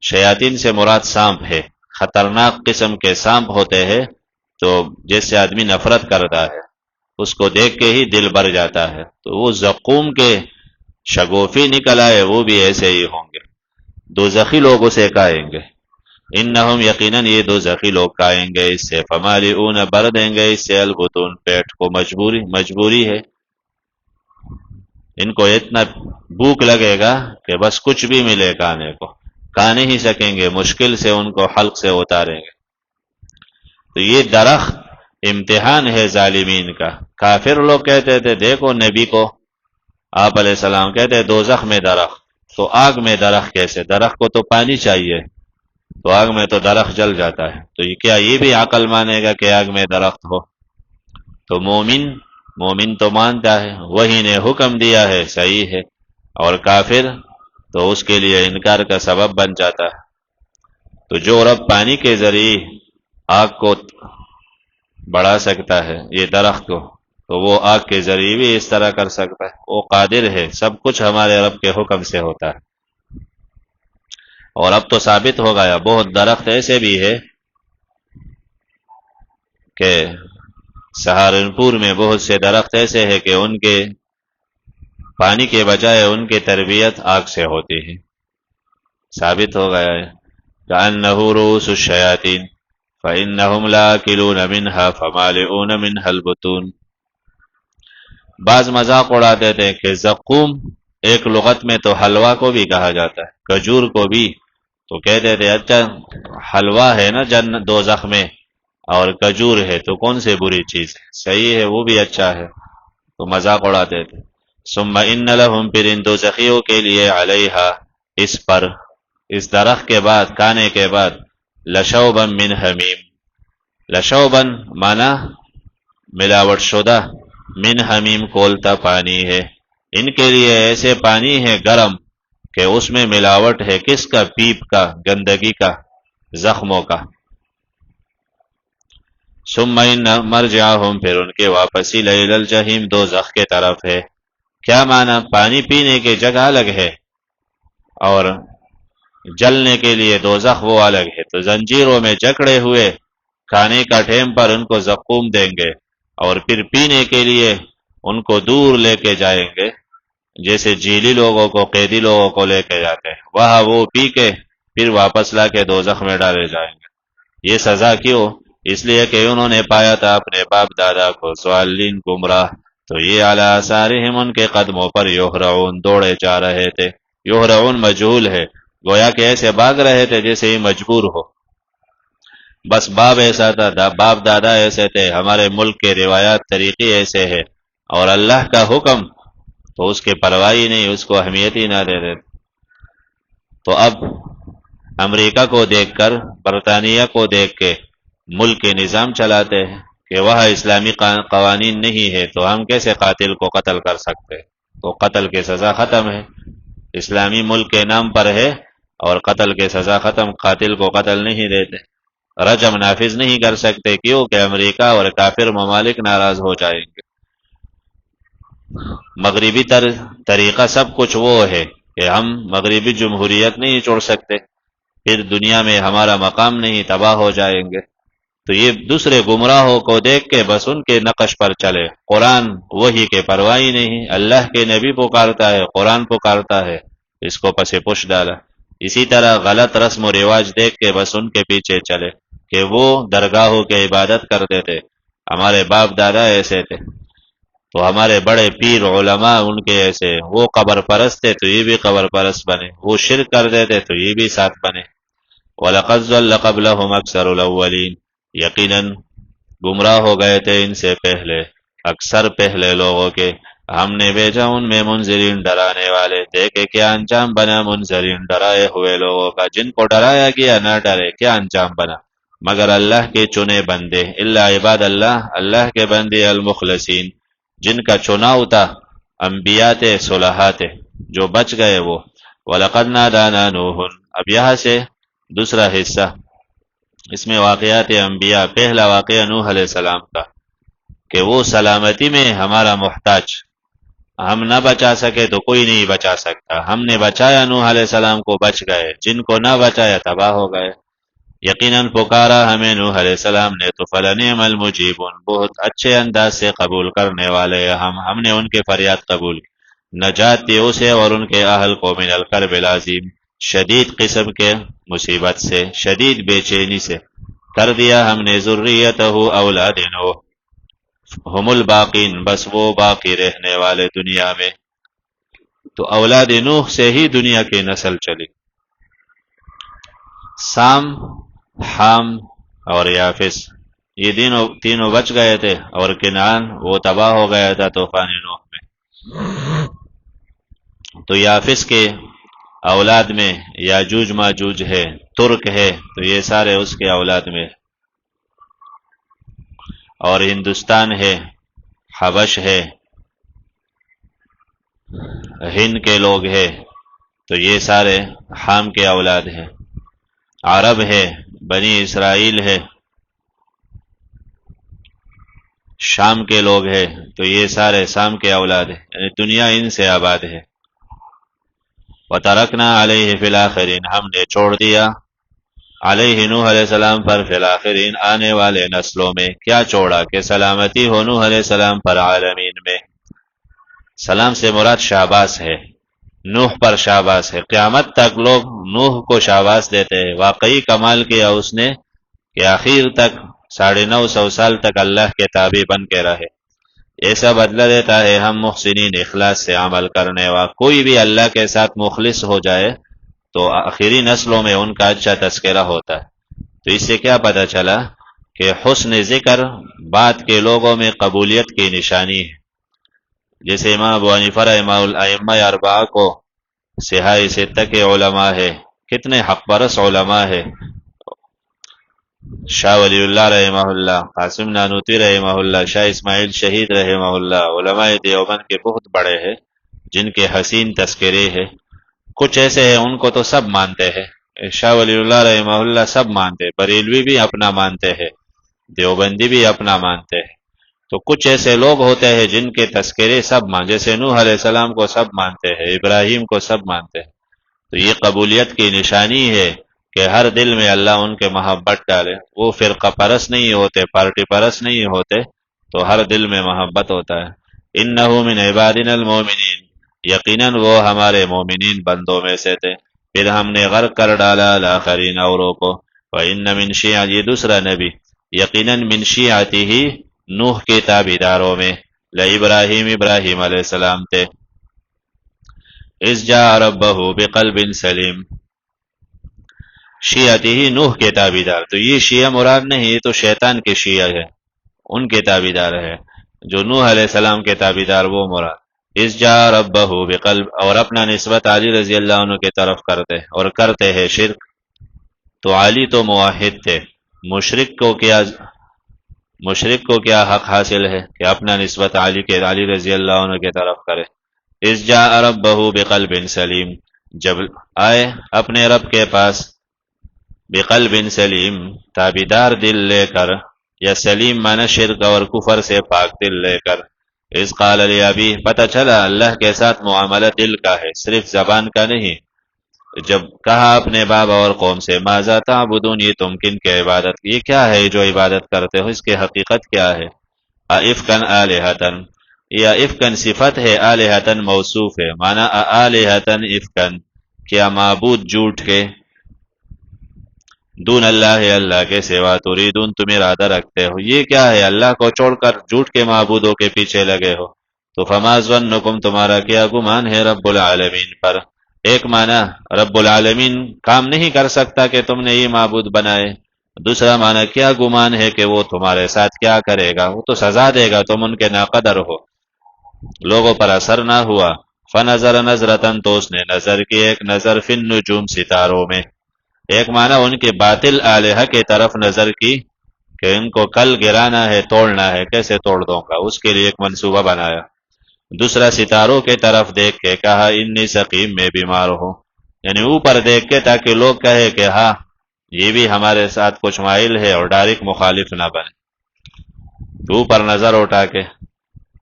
شیاطین سے مراد سانپ ہے، خطرناک قسم کے سانپ ہوتے ہیں تو جس سے آدمی نفرت کرتا ہے اس کو دیکھ کے ہی دل بھر جاتا ہے، تو وہ زقوم کے شگوفی نکل آئے وہ بھی ایسے ہی ہوں گے، دوزخی لوگ اسے کھائیں گے، انہم یقیناً یہ دوزخی لوگ کھائیں گے اس سے، فمالئون بھر دیں گے اس سے البطون پیٹ کو، مجبوری ہے، ان کو اتنا بھوک لگے گا کہ بس کچھ بھی ملے کھانے کو، کھا نہیں سکیں گے، مشکل سے ان کو حلق سے اتاریں گے۔ تو یہ درخت امتحان ہے ظالمین کا، کافر لوگ کہتے تھے دیکھو نبی کو، آپ علیہ السلام کہتے دوزخ میں درخت، تو آگ میں درخت کیسے، درخت کو تو پانی چاہیے، تو آگ میں تو درخت جل جاتا ہے، تو کیا یہ بھی عقل مانے گا کہ آگ میں درخت ہو؟ تو مومن تو مانتا ہے وہی نے حکم دیا ہے صحیح ہے، اور کافر تو اس کے لیے انکار کا سبب بن جاتا ہے، تو جو رب پانی کے ذریعے آگ کو بڑھا سکتا ہے یہ درخت کو، تو وہ آگ کے ذریعے بھی اس طرح کر سکتا ہے، وہ قادر ہے، سب کچھ ہمارے رب کے حکم سے ہوتا ہے۔ اور اب تو ثابت ہو گیا بہت درخت ایسے بھی ہے کہ سہارنپور میں بہت سے درخت ایسے ہیں کہ ان کے پانی کے بجائے ان کی تربیت آگ سے ہوتی ہے، ثابت ہو گیا ہے، کأنہ رؤوس الشیاطین فإنہم لآکلون منہا فمالئون منہا البطون۔ بعض مذاق اڑاتے تھے کہ زقوم ایک لغت میں تو حلوہ کو بھی کہا جاتا ہے، کھجور کو بھی، تو کہتے تھے اچھا حلوہ ہے نا دوزخ میں اور کھجور ہے تو کون سے بری چیز ہے، صحیح ہے وہ بھی اچھا ہے، تو مذاق اڑاتے تھے۔ ثم ان لہم پھر ان دوزخیوں کے لیے علیہا اس پر، اس درخت کے بعد کھانے کے بعد، لشوبا من حمیم، لشوبا مانا ملاوٹ شدہ، من حمیم کولتا پانی ہے، ان کے لیے ایسے پانی ہے گرم کہ اس میں ملاوٹ ہے کس کا؟ پیپ کا، گندگی کا، زخموں کا۔ ثم ان مرجعہم، پھر ان کے واپسی الی الجحیم، دوزخ کے طرف ہے۔ کیا معنی؟ پانی پینے کی جگہ الگ ہے اور جلنے کے لیے دوزخ وہ الگ ہے۔ تو زنجیروں میں جکڑے ہوئے کھانے کا ٹائم پر ان کو زقوم دیں گے اور پھر پینے کے لیے ان کو دور لے کے جائیں گے، جیسے جیلی لوگوں کو، قیدی لوگوں کو لے کے جاتے ہیں، وہاں وہ پی کے پھر واپس لا کے دوزخ میں ڈالے جائیں گے۔ یہ سزا کیوں؟ اس لیے کہ انہوں نے پایا تھا اپنے باپ دادا کو ضالین، گمراہ، تو یہ علی آثارہم، ان کے قدموں پر یہرعون، دوڑے جا رہے تھے۔ یہرعون مجہول ہے، گویا کہ ایسے بھاگ رہے تھے جیسے ہی مجبور ہو۔ بس باپ ایسا تھا، باپ دادا ایسے تھے، ہمارے ملک کے روایات طریقے ایسے ہیں، اور اللہ کا حکم تو اس کے پرواہی نہیں، اس کو اہمیت ہی نہ دے دیتے۔ تو اب امریکہ کو دیکھ کر، برطانیہ کو دیکھ کے ملک کے نظام چلاتے ہیں کہ وہاں اسلامی قوانین نہیں ہے، تو ہم کیسے قاتل کو قتل کر سکتے؟ تو قتل کی سزا ختم ہے، اسلامی ملک کے نام پر ہے اور قتل کی سزا ختم، قاتل کو قتل نہیں دیتے، رجم نافذ نہیں کر سکتے، کیوں کہ امریکہ اور کافر ممالک ناراض ہو جائیں گے۔ مغربی طریقہ سب کچھ وہ ہے کہ ہم مغربی جمہوریت نہیں چھوڑ سکتے، پھر دنیا میں ہمارا مقام نہیں، تباہ ہو جائیں گے۔ تو یہ دوسرے گمراہوں کو دیکھ کے بس ان کے نقش پر چلے، قرآن وہی کے پرواہی نہیں، اللہ کے نبی پکارتا ہے، قرآن پکارتا ہے، اس کو پس پش ڈالا۔ اسی طرح غلط رسم و رواج دیکھ کے بس ان کے پیچھے چلے کہ وہ درگاہوں کی عبادت کرتے تھے، ہمارے باپ دادا ایسے تھے، تو ہمارے بڑے پیر علماء ان کے ایسے، وہ قبر پرست تھے تو یہ بھی قبر پرست بنے، وہ شرک کرتے تھے تو یہ بھی ساتھ بنے۔ وَلَقَدْ ضَلَّ قَبْلَهُمْ أَكْثَرُ الْأَوَّلِينَ، یقیناً گمراہ ہو گئے تھے ان سے پہلے اکثر پہلے لوگوں کے، ہم نے بھیجا ان میں منذرین، ڈرانے والے، دیکھے کیا انجام بنا منذرین، ڈرائے ہوئے لوگوں کا، جن کو ڈرایا گیا نہ ڈرے، کیا انجام بنا؟ مگر اللہ کے چنے بندے، الا عباد اللہ، اللہ کے بندے المخلصین، جن کا چناؤ تھا، انبیاء تھے، صلحاء تھے، جو بچ گئے وہ۔ وَلَقَدْ نَادَانَا نُوحٌ، اب یہاں سے دوسرا حصہ، اس میں واقعات انبیاء۔ پہلا واقعہ نوح علیہ السلام کا کہ وہ سلامتی میں ہمارا محتاج، ہم نہ بچا سکے تو کوئی نہیں بچا سکتا، ہم نے بچایا نوح علیہ السلام کو، بچ گئے، جن کو نہ بچایا تباہ ہو گئے۔ یقیناً پکارا ہمیں نوح علیہ السلام نے تو فلنعم المجیبون، بہت اچھے انداز سے قبول کرنے والے ہم نے ان کے فریاد قبول کی، نجات دی اسے اور ان کے اہل کو من الکرب العظیم، شدید قسم کے مصیبت سے، شدید بے چینی سے، کر دیا ہم نے ذریتہ اولاد نوح، ہم الباقین، بس وہ باقی رہنے والے دنیا میں۔ تو اولاد نوح سے ہی دنیا کی نسل چلی۔ سام، حام اور یافس، یہ تینوں بچ گئے تھے، اور کنعان وہ تباہ ہو گیا تھا طوفان نوح میں۔ تو یافس کے اولاد میں یاجوج ماجوج ہے، ترک ہے، تو یہ سارے اس کے اولاد میں، اور ہندوستان ہے، حبش ہے، ہند کے لوگ ہیں، تو یہ سارے حام کے اولاد ہیں۔ عرب ہے، بنی اسرائیل ہے، شام کے لوگ ہیں، تو یہ سارے شام کے اولاد ہیں، یعنی دنیا ان سے آباد ہے۔ وَتَرَكْنَا عَلَيْهِ فِي الْآخِرِينَ، ہم نے چھوڑ دیا علیہ نوح علیہ السلام پر، فی الآخرین، آنے والے نسلوں میں، کیا چھوڑا کہ سلامتی ہو نوح علیہ السلام پر عالمین میں۔ سلام سے مراد شاباس ہے، نوح پر شاباس ہے، قیامت تک لوگ نوح کو شاباس دیتے ہیں، واقعی کمال کیا اس نے کہ آخر تک 950 سال تک اللہ کے تابع بن کے رہے۔ ایسا بدلہ دیتا ہے ہم محسنین، اخلاص سے عمل کرنے والا، کوئی بھی اللہ کے ساتھ مخلص ہو جائے تو آخری نسلوں میں ان کا اچھا تذکرہ ہوتا ہے۔ تو اس سے کیا پتہ چلا کہ حسن ذکر بعد کے لوگوں میں قبولیت کی نشانی ہے۔ جیسے امام ابو حنیفہ رحمہ الائمہ اربعہ کو صحاح ستہ کے علماء ہے، کتنے حق پرست علماء ہے، شاہ ولی اللہ رحمہ اللہ، قاسم نانوتوی رحمہ اللہ، شاہ اسماعیل شہید رحمہ اللہ، علماء دیوبند کے بہت بڑے ہیں جن کے حسین تذکرے ہیں۔ کچھ ایسے ہیں ان کو تو سب مانتے ہیں، شاہ ولی اللہ رحمہ اللہ سب مانتے، بریلوی بھی اپنا مانتے ہیں، دیوبندی بھی اپنا مانتے ہیں۔ تو کچھ ایسے لوگ ہوتے ہیں جن کے تذکرے سب مان، جیسے نوح علیہ السلام کو سب مانتے ہیں، ابراہیم کو سب مانتے ہیں۔ تو یہ قبولیت کی نشانی ہے کہ ہر دل میں اللہ ان کے محبت ڈالے، وہ فرقہ پرست نہیں ہوتے، پارٹی پرست نہیں ہوتے، تو ہر دل میں محبت ہوتا ہے۔ انہ من عبادنا المومنین، یقیناً وہ ہمارے مومنین بندوں میں سے تھے، پھر ہم نے غرق کر ڈالا الاخرین اوروں کو۔ وَإِنَّ مِن شِيعَتِهِ، یہ دوسرا نبی، یقیناً من شیعته نوح کے تابعداروں میں لابراہیم، ابراہیم علیہ السلام تھے۔ اذ جاء ربہ بقلب سلیم، شیعته نوح کے تابعدار، تو یہ شیعہ مراد نہیں، یہ تو شیطان کے شیعہ ہے، ان کے تابعدار ہے۔ جو نوح علیہ السلام کے تابعدار وہ مراد۔ اذ جاء ربہ بقلب، اور اپنا نسبت علی رضی اللہ عنہ کی طرف کرتے اور کرتے ہیں شرک، تو علی تو موحد تھے، مشرک کو کیا حق حاصل ہے کہ اپنا نسبت علی رضی اللہ عنہ کی طرف کرے۔ اذ جاء ربہ بقلب سلیم، جب آئے اپنے رب کے پاس بقلب سلیم، تابیدار دل لے کر، یا سلیم معنی شرک اور کفر سے پاک دل لے کر۔ اذ قال لابی، پتہ چلا اللہ کے ساتھ معاملہ دل کا ہے، صرف زبان کا نہیں۔ جب کہا اپنے بابا اور قوم سے، ماذا تعبدون، یہ تم کن کے عبادت، یہ کیا ہے جو عبادت کرتے ہو، اس کی حقیقت کیا ہے؟ افکن آلہتن، یا افکن صفت ہے، آلہتن موصوف ہے، معنی آلہتن افکن، کیا معبود جھوٹ کے، دون اللہ، اللہ کے سوا، تریدون تم ارادہ رکھتے ہو، یہ کیا ہے، اللہ کو چھوڑ کر جھوٹ کے معبودوں کے پیچھے لگے ہو۔ تو فما ظنکم، تمہارا کیا گمان ہے رب العالمین پر؟ ایک معنی رب العالمین کام نہیں کر سکتا کہ تم نے یہ معبود بنائے، دوسرا معنی کیا گمان ہے کہ وہ تمہارے ساتھ کیا کرے گا، وہ تو سزا دے گا، تم ان کے ناقدر ہو۔ لوگوں پر اثر نہ ہوا۔ فنظر نظرتن، تو اس نے نظر کی ایک نظر، فی النجوم، ستاروں میں۔ ایک معنی ان کے باطل آلہہ کی طرف نظر کی کہ ان کو کل گرانا ہے، توڑنا ہے، کیسے توڑ دوں گا، اس کے لیے ایک منصوبہ بنایا۔ دوسرا ستاروں کے طرف دیکھ کے کہا انی سقیم، میں بیمار ہوں، یعنی اوپر دیکھ کے تاکہ لوگ کہے کہ ہاں یہ بھی ہمارے ساتھ کچھ مائل ہے، اور ڈائریکٹ مخالف نہ بنے، تو اوپر نظر اٹھا کے۔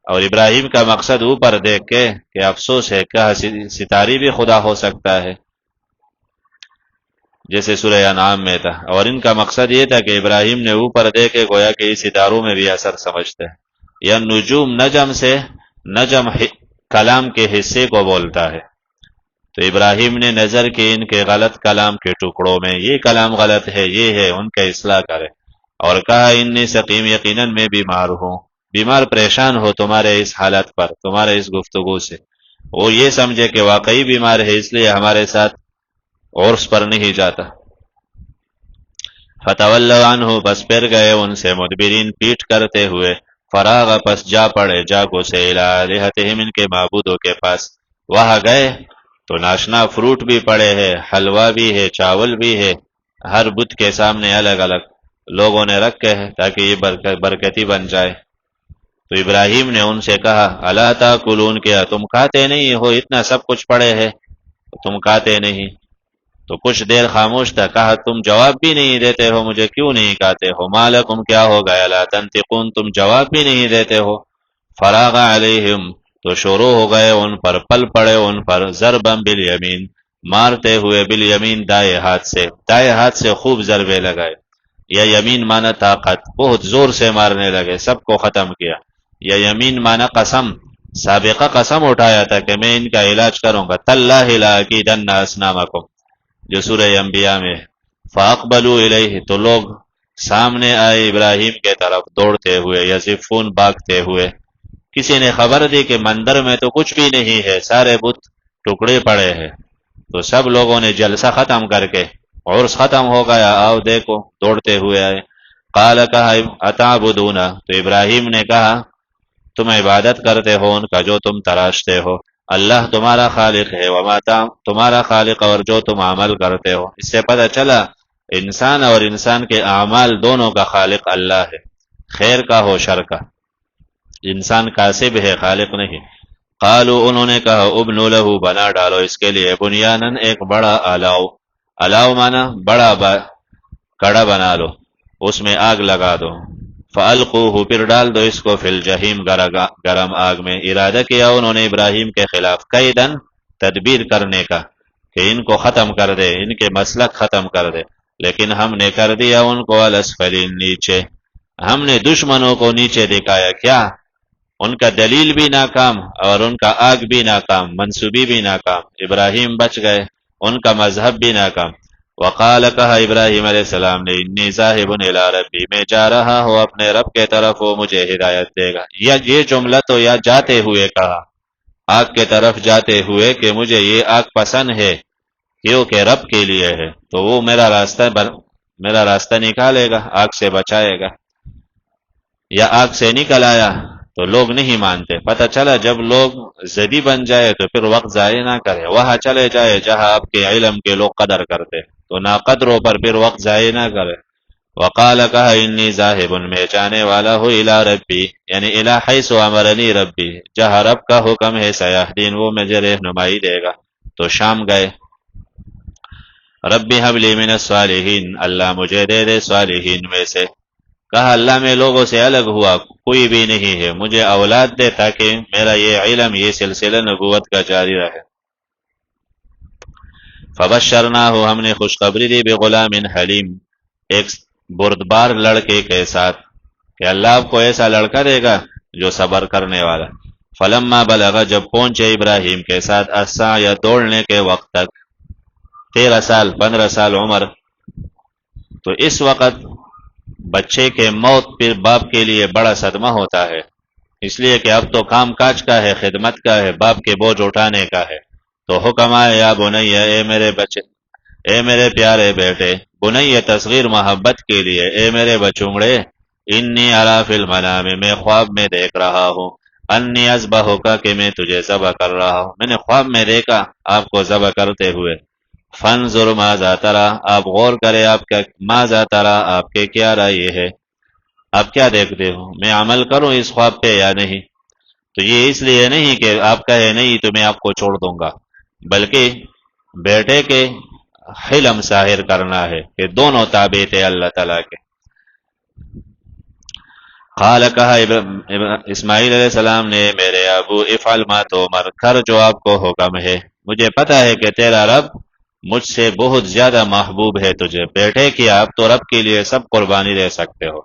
اور ابراہیم کا مقصد اوپر دیکھ کے کہ افسوس ہے، کہا ستاری بھی خدا ہو سکتا ہے، جیسے سورہ انعام میں تھا۔ اور ان کا مقصد یہ تھا کہ ابراہیم نے اوپر دیکھے، گویا کہ اس ستاروں میں بھی اثر سمجھتے ہیں، یا نجوم، نجم سے، نجم کلام کے حصے کو بولتا ہے، تو ابراہیم نے نظر کی ان کے غلط کلام کے ٹکڑوں میں، یہ کلام غلط ہے، یہ ہے، ان کا اصلاح کرے، اور کہا انی سقیم، یقیناً میں بیمار ہوں، بیمار پریشان ہو تمہارے اس حالت پر، تمہارے اس گفتگو سے۔ وہ یہ سمجھے کہ واقعی بیمار ہے، اس لیے ہمارے ساتھ عرس پر نہیں جاتا۔ فتولوا عنہ، بس پھر گئے ان سے، مدبرین، پیٹ کرتے ہوئے، فراغ، پس جا پڑے، جاگو سے، الی الہتہم، ان کے معبودوں کے پاس۔ وہاں گئے تو ناشنا فروٹ بھی پڑے ہے، حلوہ بھی ہے، چاول بھی ہے، ہر بت کے سامنے الگ الگ لوگوں نے رکھے ہیں تاکہ یہ برکتی بن جائے۔ تو ابراہیم نے ان سے کہا الا تاکلون، کیا تم کھاتے نہیں ہو، اتنا سب کچھ پڑے ہے تم کھاتے نہیں؟ تو کچھ دیر خاموش تھا، کہا تم جواب بھی نہیں دیتے ہو، مجھے کیوں نہیں کہتے ہو؟ ما لکم، کیا ہو گیا؟ لا تنطقون، تم جواب بھی نہیں دیتے ہو۔ فراغ علیہم، تو شروع ہو گئے ان پر، پل پڑے ان پر، ضربا بالیمین، مارتے ہوئے، بالیمین، دائیں ہاتھ سے، دائیں ہاتھ سے خوب ضربے لگائے، یا یمین مانا طاقت، بہت زور سے مارنے لگے، سب کو ختم کیا۔ یا یمین مانا قسم، سابقہ قسم اٹھایا تھا کہ میں ان کا علاج کروں گا، تاللہ لاکیدن اصنامکم، جو سورہ انبیاء میں۔ فاقبلوا الیہ، تو لوگ سامنے آئے ابراہیم کے طرف دوڑتے ہوئے، یزفون، بھاگتے ہوئے۔ کسی نے خبر دی کہ مندر میں تو کچھ بھی نہیں ہے، سارے بت ٹکڑے پڑے ہیں، تو سب لوگوں نے جلسہ ختم کر کے، عرس ختم ہو گیا، آؤ دیکھو، دوڑتے ہوئے آئے۔ قال، کہا اتعبدون، تو ابراہیم نے کہا تم عبادت کرتے ہو ان کا جو تم تراشتے ہو، اللہ تمہارا خالق ہے، وما تمہارا خالق، اور جو تم عمل کرتے ہو۔ اس سے پتہ چلا انسان اور انسان کے اعمال دونوں کا خالق اللہ ہے، خیر کا ہو شر کا، انسان کاسب ہے، خالق نہیں۔ قالوا انہوں نے کہا ابنوا لہ بنا ڈالو اس کے لیے بنیانن ایک بڑا الاؤ، الاؤ مانا بڑا کڑا بنا لو، اس میں آگ لگا دو، فالقوہ پھر ڈال دو اس کو فی الجحیم گرم آگ میں۔ ارادہ کیا انہوں نے ابراہیم کے خلاف قیدن تدبیر کرنے کا کہ ان کو ختم کر دے، ان کے مسلک ختم کر دے، لیکن ہم نے کر دیا ان کو الاسفلین نیچے، ہم نے دشمنوں کو نیچے دکھایا۔ کیا؟ ان کا دلیل بھی ناکام اور ان کا آگ بھی ناکام، منصوبی بھی ناکام، ابراہیم بچ گئے، ان کا مذہب بھی ناکام۔ وقال کہا ابراہیم علیہ السلام نے انی ذاہب الی ربی، میں جا رہا ہوں اپنے رب کے طرف، وہ مجھے ہدایت دے گا۔ یا یہ جملہ تو یا جاتے ہوئے کہا، آگ کے طرف جاتے ہوئے کہ مجھے یہ آگ پسند ہے کیونکہ رب کے لیے ہے، تو وہ میرا راستہ نکالے گا، آگ سے بچائے گا۔ یا آگ سے نکل آیا تو لوگ نہیں مانتے، پتہ چلا جب لوگ زدی بن جائے تو پھر وقت ضائع نہ کرے، وہاں چلے جائے جہاں آپ کے علم کے لوگ قدر کرتے، تو نا قدروں پر پھر وقت ضائع نہ کرے۔ وقال کہا انی ذاہب، میں جانے والا ہوں الی ربی، یعنی الی حیث امرنی ربی، جہاں رب کا حکم ہے، سیہدین، وہ مجھے رہنمائی دے گا۔ تو شام گئے۔ ربی حب لی من الصالحین، اللہ مجھے دے دے صالحین میں سے۔ کہا اللہ میں لوگوں سے الگ ہوا، کوئی بھی نہیں ہے، مجھے اولاد دے تاکہ میرا یہ علم، یہ سلسلہ نبوت کا جاری رہے۔ فبشرناہ، ہم نے خوشخبری دی بغلام حلیم، ایک بردبار لڑکے کے ساتھ کہ اللہ آپ کو ایسا لڑکا دے گا جو صبر کرنے والا۔ فلما بلغ، جب پہنچے ابراہیم کے ساتھ السعی، دوڑنے کے وقت تک، 13 سال 15 سال عمر، تو اس وقت بچے کے موت پھر باپ کے لیے بڑا صدمہ ہوتا ہے، اس لیے کہ اب تو کام کاج کا ہے، خدمت کا ہے، باپ کے بوجھ اٹھانے کا ہے۔ تو حکم آئے یا بنی، اے میرے بچے، اے میرے پیارے بیٹے، بنی تصغیر محبت کے لیے، اے میرے بچونگڑے، انی ارا فی المنام، میں خواب میں دیکھ رہا ہوں، انی اذبحک، کہ میں تجھے ذبح کر رہا ہوں، میں نے خواب میں دیکھا آپ کو ذبح کرتے ہوئے۔ فانظر ماذا تری، آپ غور کرے آپ کا ماذا تری، آپ کے کیا رائے ہے، آپ کیا دیکھتے ہو، میں عمل کروں اس خواب پہ یا نہیں؟ تو یہ اس لیے نہیں کہ آپ کہے نہیں تو میں آپ کو چھوڑ دوں گا، بلکہ بیٹے کے حلم ظاہر کرنا ہے کہ دونوں تابع تھے اللہ تعالیٰ کے۔ قال، کہا اسماعیل علیہ السلام نے، میرے ابو افعل ما تؤمر، کر جو آپ کو حکم ہے، مجھے پتا ہے کہ تیرا رب مجھ سے بہت زیادہ محبوب ہے تجھے، بیٹے کی آپ تو رب کے لیے سب قربانی دے سکتے ہو،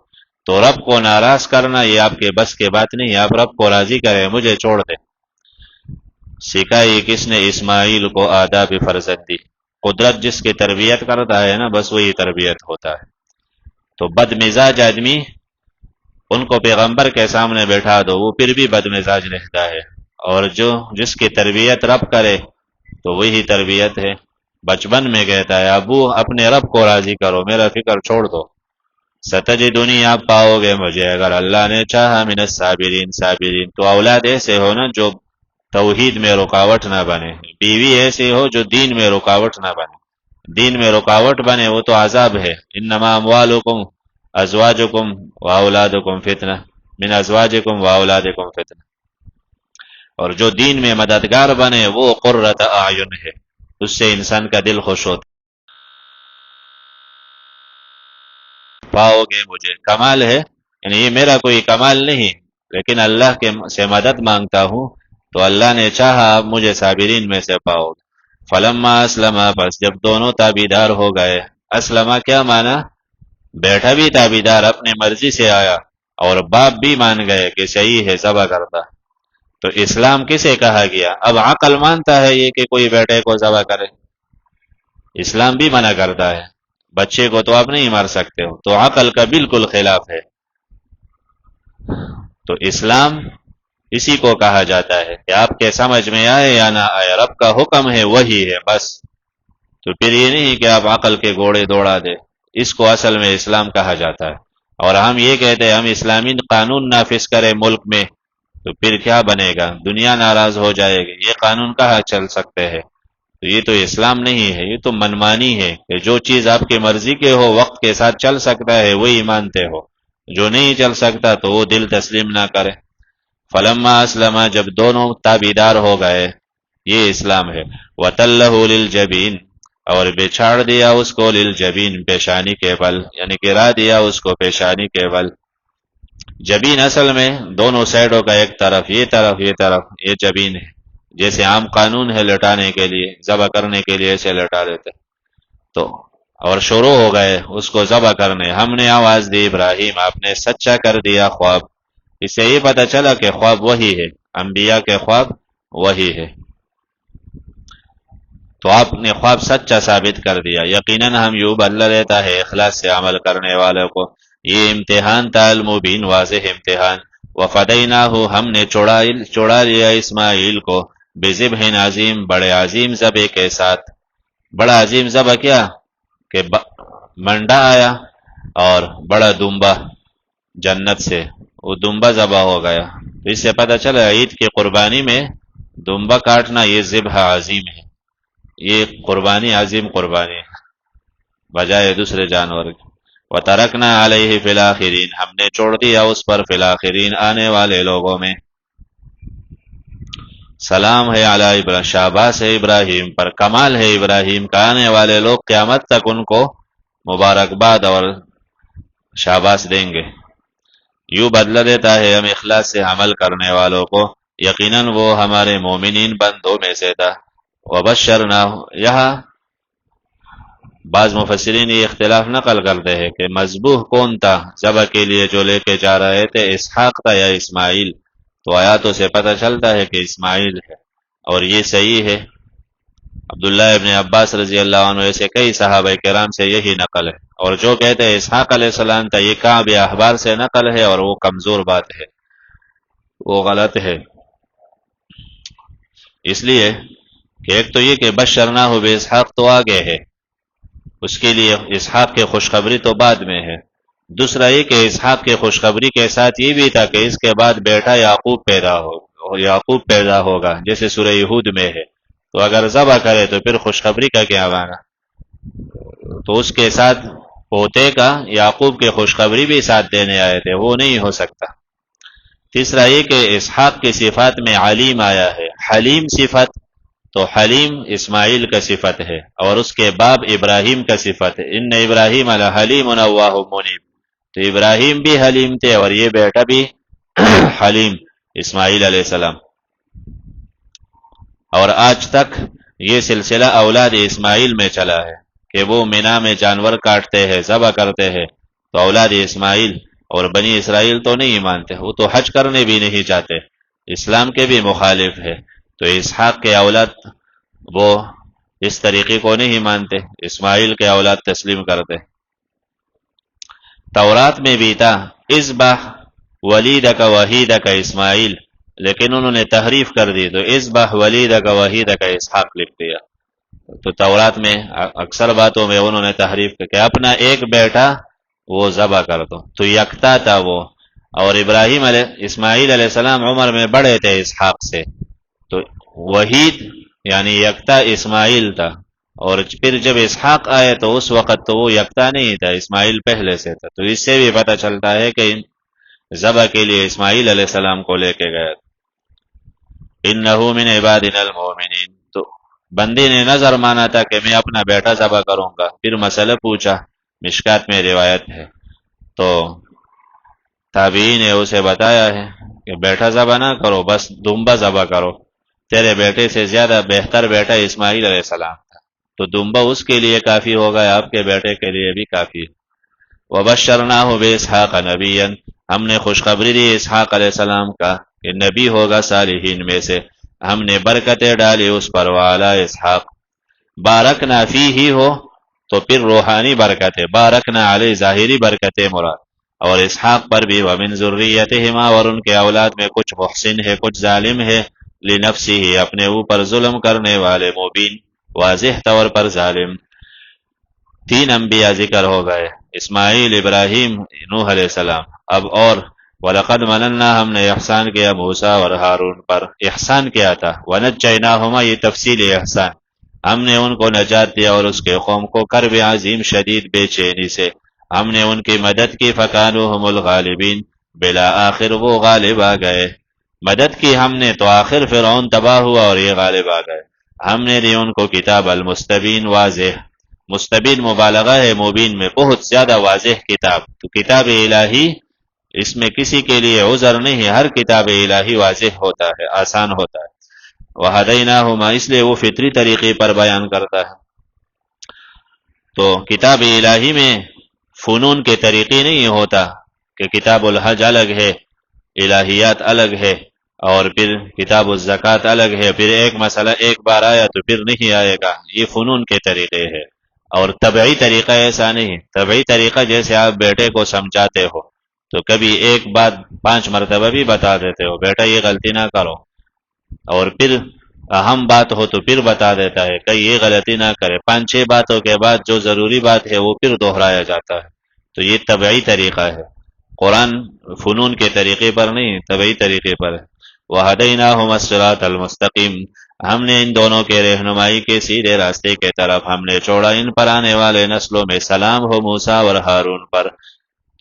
تو رب کو ناراض کرنا یہ آپ کے بس کے بات نہیں، آپ رب کو راضی کریں، مجھے چھوڑ دے۔ سکھائی کس نے؟ اسماعیل کو آداب فرزندی، قدرت جس کی تربیت کرتا ہے نا، بس وہی تربیت ہوتا ہے۔ تو بد مزاج آدمی، ان کو پیغمبر کے سامنے بیٹھا دو، وہ پھر بھی بد مزاج رہتا ہے، اور جس کی تربیت رب کرے تو وہی تربیت ہے۔ بچپن میں کہتا ہے ابو اپنے رب کو راضی کرو، میرا فکر چھوڑ دو، ستجدنی، آپ پاؤ گے مجھے اگر اللہ نے چاہا من الصابرین، صابرین۔ تو اولاد ایسے ہو نا جو توحید میں رکاوٹ نہ بنے، بیوی ایسی ہو جو دین میں رکاوٹ نہ بنے، دین میں رکاوٹ بنے وہ تو عذاب ہے۔ انما اموالکم ازواجکم واولادکم فتنہ، من ازواجکم واولادکم فتنہ، اور جو دین میں مددگار بنے وہ قرۃ اعین ہے، اس سے انسان کا دل خوش ہوتا۔ پاؤ گے مجھے، کمال ہے، یعنی یہ میرا کوئی کمال نہیں، لیکن اللہ کے سے مدد مانگتا ہوں، تو اللہ نے چاہا مجھے صابرین میں سے پاؤ گے۔ فلما اسلما، بس جب دونوں تابیدار ہو گئے، اسلما کیا معنی؟ بیٹا بھی تابیدار اپنے مرضی سے آیا اور باپ بھی مان گئے کہ صحیح ہے، ذبح کرتا۔ تو اسلام کسے کہا گیا؟ اب عقل مانتا ہے یہ کہ کوئی بیٹے کو ذبح کرے، اسلام بھی منع کرتا ہے، بچے کو تو آپ نہیں مار سکتے ہو، تو عقل کا بالکل خلاف ہے۔ تو اسلام اسی کو کہا جاتا ہے کہ آپ کے سمجھ میں آئے یا نہ آئے، رب کا حکم ہے وہی ہے بس۔ تو پھر یہ نہیں کہ آپ عقل کے گھوڑے دوڑا دے، اس کو اصل میں اسلام کہا جاتا ہے۔ اور ہم یہ کہتے ہیں ہم اسلامی قانون نافذ کریں ملک میں، تو پھر کیا بنے گا؟ دنیا ناراض ہو جائے گی، یہ قانون کہاں چل سکتے ہیں؟ تو یہ تو اسلام نہیں ہے، یہ تو منمانی ہے کہ جو چیز آپ کی مرضی کے ہو، وقت کے ساتھ چل سکتا ہے وہی مانتے ہو، جو نہیں چل سکتا تو وہ دل تسلیم نہ کرے۔ فلما اسلم، جب دونوں تابیدار ہو گئے، یہ اسلام ہے، وَتَلَّهُ لِلْجَبِينِ، اور بچھاڑ دیا اس کو للجبین، پیشانی کے بل، یعنی گرا دیا اس کو پیشانی کے بل۔ جبین اصل میں دونوں سائڈوں کا، ایک طرف یہ طرف یہ طرف، یہ جبین ہے، جیسے عام قانون ہے لٹانے کے لیے، ذبح کرنے کے لیے ایسے لٹا دیتے تو، اور شروع ہو گئے اس کو ذبح کرنے۔ ہم نے آواز دی ابراہیم، آپ نے سچا کر دیا خواب۔ اس سے یہ پتہ چلا کہ خواب وہی ہے، انبیاء کے خواب وہی ہے، تو آپ نے خواب سچا ثابت کر دیا۔ یقیناً ہم یوں بدلہ دیتا ہے اخلاص سے عمل کرنے والوں کو۔ یہ امتحان تھا المبین، واضح امتحان۔ وفدیناہ، ہم نے چڑا لیا اسماعیل کو بذبح عظیم، بڑے عظیم ذبح کے ساتھ۔ بڑا عظیم ذبح کیا کہ منڈا آیا اور بڑا دمبا جنت سے، وہ دمبا ذبح ہو گیا۔ اس سے پتہ چلا عید کی قربانی میں دمبا کاٹنا یہ ذبح عظیم ہے، یہ قربانی عظیم قربانی ہے بجائے دوسرے جانور کی۔ وَتَرَكْنَا عَلَيْهِ فِي الْآخِرِينَ، ہم نے چھوڑ دیا اس پر فی الآخرین، آنے والے لوگوں میں۔ سلام ہے علی ابراہیم، شاباش ہے ابراہیم پر، کمال ہے ابراہیم کا، آنے والے لوگ قیامت تک ان کو مبارکباد اور شاباش دیں گے۔ یوں بدلہ دیتا ہے ہم اخلاص سے عمل کرنے والوں کو، یقیناً وہ ہمارے مومنین بندوں میں سے تھا۔ وبشرناہ، یہاں بعض مفسرین یہ اختلاف نقل کرتے ہیں کہ مذبوح کون تھا ذبح کے لیے جو لے کے جا رہے تھے، اسحاق تھا یا اسماعیل؟ تو آیاتوں سے پتہ چلتا ہے کہ اسماعیل ہے، اور یہ صحیح ہے۔ عبداللہ ابن عباس رضی اللہ عنہ ایسے کئی صحابہ کرام سے یہی نقل ہے، اور جو کہتے ہیں اسحاق علیہ السلام تھا، یہ کعب احبار سے نقل ہے، اور وہ کمزور بات ہے، وہ غلط ہے۔ اس لیے کہ ایک تو یہ کہ بشرناہ باسحاق تو آگے ہے، اس کے لیے اسحاق کی خوشخبری تو بعد میں ہے۔ دوسرا یہ کہ اسحاق کی خوشخبری کے ساتھ یہ بھی تھا کہ اس کے بعد بیٹا یعقوب پیدا ہوگا، جیسے سورہ یہود میں ہے۔ تو اگر ذبح کرے تو پھر خوشخبری کا کیا معنی؟ تو اس کے ساتھ پوتے کا یعقوب کی خوشخبری بھی ساتھ دینے آئے تھے، وہ نہیں ہو سکتا۔ تیسرا یہ کہ اسحاق کی صفات میں علیم آیا ہے، حلیم صفت، تو حلیم اسماعیل کا صفت ہے، اور اس کے باپ ابراہیم کا صفت ہے، ان ابراہیم لحلیم اواہ منیب، تو ابراہیم بھی حلیم تھے اور یہ بیٹا بھی حلیم اسماعیل علیہ السلام۔ اور آج تک یہ سلسلہ اولاد اسماعیل میں چلا ہے کہ وہ مینا میں جانور کاٹتے ہیں، ذبح کرتے ہیں، تو اولاد اسماعیل اور بنی اسرائیل تو نہیں مانتے، وہ تو حج کرنے بھی نہیں چاہتے، اسلام کے بھی مخالف ہے۔ تو اسحاق کے اولاد وہ اس طریقے کو نہیں مانتے، اسماعیل کے اولاد تسلیم کرتے۔ تورات میں بھی تھا اذبح ولیدک وحیدک اسماعیل، لیکن انہوں نے تحریف کر دی، تو اذبح ولیدک وحیدک اسحاق لکھ دیا۔ تو تورات میں اکثر باتوں میں انہوں نے تحریف کر کہ اپنا ایک بیٹا وہ ذبح کر دو، تو یکتا تھا وہ، اور اسماعیل علیہ السلام عمر میں بڑے تھے اسحاق سے، تو وحید یعنی یکتا اسماعیل تھا، اور پھر جب اسحاق آئے تو اس وقت تو وہ یکتا نہیں تھا، اسماعیل پہلے سے تھا۔ تو اس سے بھی پتہ چلتا ہے کہ ذبح کے لیے اسماعیل علیہ السلام کو لے کے گئے۔ انہو من عبادنا المؤمنین، تو بندے نے نظر مانا تھا کہ میں اپنا بیٹا ذبح کروں گا، پھر مسئلہ پوچھا، مشکات میں روایت ہے، تو تابعین نے اسے بتایا ہے کہ بیٹا ذبح نہ کرو، بس دمبا ذبح کرو، تیرے بیٹے سے زیادہ بہتر بیٹا اسماعیل علیہ السلام تھا، تو دمبا اس کے لیے کافی ہوگا، آپ کے بیٹے کے لیے بھی کافی۔ وبشرناہ باسحاق نبیا، ہم نے خوشخبری دی اسحاق علیہ السلام کا کہ نبی ہوگا صالحین میں سے، ہم نے برکتیں ڈالی اس پر، وعلی اسحاق بارکنا فیہ ہو تو پھر روحانی برکتیں، بارکنا علیہ ظاہری برکتیں مراد، اور اسحاق پر بھی ومن ذریتہما، اور ان کے اولاد میں کچھ محسن ہے کچھ ظالم ہے، لنفسہ اپنے اوپر ظلم کرنے والے، مبین واضح طور پر ظالم۔ تین انبیاء ذکر ہو گئے، اسماعیل، ابراہیم، نوح علیہ السلام۔ اب اور وَلَقَدْ مَنَنَّا، ہم نے احسان کیا موسیٰ اور ہارون پر، احسان کیا تھا، وَنَجَّيْنَاهُمَا، یہ تفصیل احسان، ہم نے ان کو نجات دیا اور اس کے قوم کو کرب عظیم شدید بے چینی سے، ہم نے ان کی مدد کی، فَكَانُوا هُمُ الْغَالِبِينَ، بلا آخر وہ غالب آ گئے۔ مدد کی ہم نے تو آخر فرعون تباہ ہوا اور یہ غالب آ گئے. ہم نے دی ان کو کتاب المستبین واضح، مستبین مبالغہ ہے مبین میں، بہت زیادہ واضح کتاب. تو کتاب الہی اس میں کسی کے لیے عذر نہیں ہے، ہر کتاب الہی واضح ہوتا ہے، آسان ہوتا ہے. وَهَدَيْنَاهُمَا، اس لیے وہ فطری طریقے پر بیان کرتا ہے. تو کتاب الہی میں فنون کے طریقے نہیں ہوتا کہ کتاب الحج الگ ہے، الہیات الگ ہے، اور پھر کتاب الزکوٰۃ الگ ہے، پھر ایک مسئلہ ایک بار آیا تو پھر نہیں آئے گا. یہ فنون کے طریقے ہے. اور طبعی طریقہ ایسا نہیں. طبعی طریقہ جیسے آپ بیٹے کو سمجھاتے ہو تو کبھی ایک بات 5 مرتبہ بھی بتا دیتے ہو، بیٹا یہ غلطی نہ کرو، اور پھر اہم بات ہو تو پھر بتا دیتا ہے کہ یہ غلطی نہ کرے. 5-6 باتوں کے بعد جو ضروری بات ہے وہ پھر دہرایا جاتا ہے. تو یہ طبعی طریقہ ہے. قرآن فنون کے طریقے پر نہیں، طبعی طریقے پر ہے. وَهَدَيْنَاهُمَا الصِّرَاطَ الْمُسْتَقِيمَ، ہم نے ان دونوں کے رہنمائی کے سیدھے راستے کے طرف ہم نے چھوڑا. ان پر آنے والے نسلوں میں سلام ہو موسیٰ اور ہارون پر.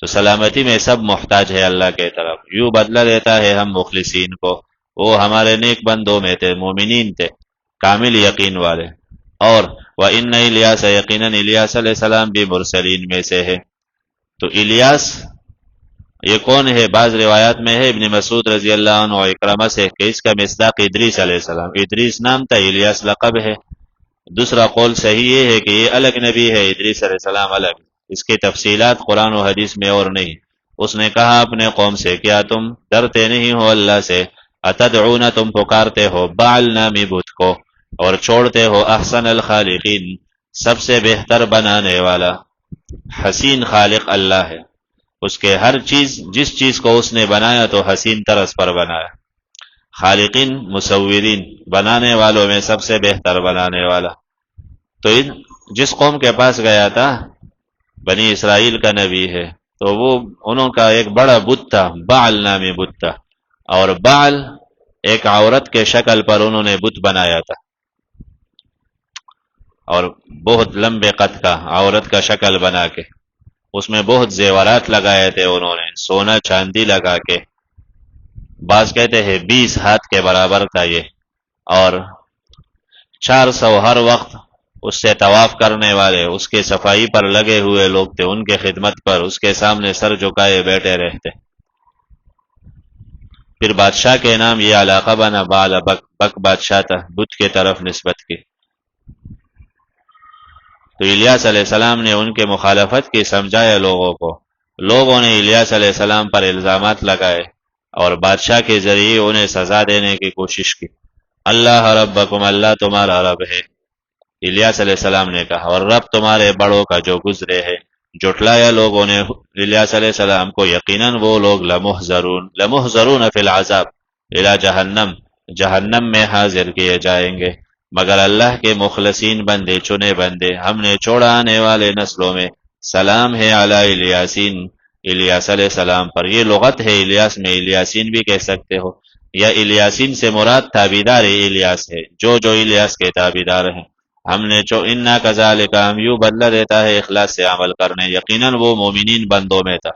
تو سلامتی میں سب محتاج ہے اللہ کے طرف. یوں بدلہ دیتا ہے ہم مخلصین کو. وہ ہمارے نیک بندوں میں تھے، مومنین تھے، کامل یقین والے. اور وَإِنَّ الیاس، یقیناً الیاس علیہ السلام بھی مرسلین میں سے ہے. تو الیاس یہ کون ہے؟ بعض روایات میں ہے ابن مسعود رضی اللہ عنہ اکرمہ سے کہ اس کا مصداق ادریس علیہ السلام. ادریس نام تھا، الیاس لقب ہے. دوسرا قول صحیح یہ ہے کہ یہ الگ نبی ہے، ادریس علیہ السلام الگ. اس کی تفصیلات قرآن و حدیث میں اور نہیں. اس نے کہا اپنے قوم سے، کیا تم ڈرتے نہیں ہو اللہ سے؟ اتدعون، تم پکارتے ہو بعل نامی بت کو، اور چھوڑتے ہو احسن الخالقین، سب سے بہتر بنانے والا. حسین خالق اللہ ہے. اس کے ہر چیز، جس چیز کو اس نے بنایا تو حسین طرز پر بنایا. خالقین مصورین، بنانے والوں میں سب سے بہتر بنانے والا. تو جس قوم کے پاس گیا تھا بنی اسرائیل کا نبی ہے، تو وہ انہوں کا ایک بڑا بت تھا، بعل نامی بت تھا. اور بعل ایک عورت کے شکل پر انہوں نے بت بنایا تھا، اور بہت لمبے قد کا عورت کا شکل بنا کے اس میں بہت زیورات لگائے تھے انہوں نے، سونا چاندی لگا کے. بعض کہتے ہیں 20 ہاتھ کے برابر تھا یہ. اور 400 ہر وقت اس سے طواف کرنے والے، اس کے صفائی پر لگے ہوئے لوگ تھے، ان کے خدمت پر اس کے سامنے سر جھکائے بیٹھے رہتے. پھر بادشاہ کے نام یہ علاقہ بنا، بال بک بادشاہ تھا، بت کے طرف نسبت کی. تو الیاس علیہ السلام نے ان کے مخالفت کی، سمجھایا لوگوں کو. لوگوں نے الیاس علیہ السلام پر الزامات لگائے اور بادشاہ کے ذریعے انہیں سزا دینے کی کوشش کی. اللہ ربکم، اللہ تمہارا رب ہے، الیاس علیہ السلام نے کہا، اور رب تمہارے بڑوں کا جو گزرے ہے. جٹلایا لوگوں نے الیاس علیہ السلام کو. یقیناً وہ لوگ لمحضرون فی العذاب الی جہنم، جہنم میں حاضر کیے جائیں گے، مگر اللہ کے مخلصین بندے، چنے بندے ہم نے چھوڑا آنے والے نسلوں میں. سلام ہے علی الیاسین، الیاس علیہ السلام پر. یہ لغت ہے، الیاس میں الیاسین بھی کہہ سکتے ہو، یا الیاسین سے مراد تابیدار الیاس ہے، جو الیاس کے تابیدار ہیں. ہم نے جو انا کذالک، ہم یوں بدلہ دیتا ہے اخلاص سے عمل کرنے. یقیناً وہ مومنین بندوں میں تھا.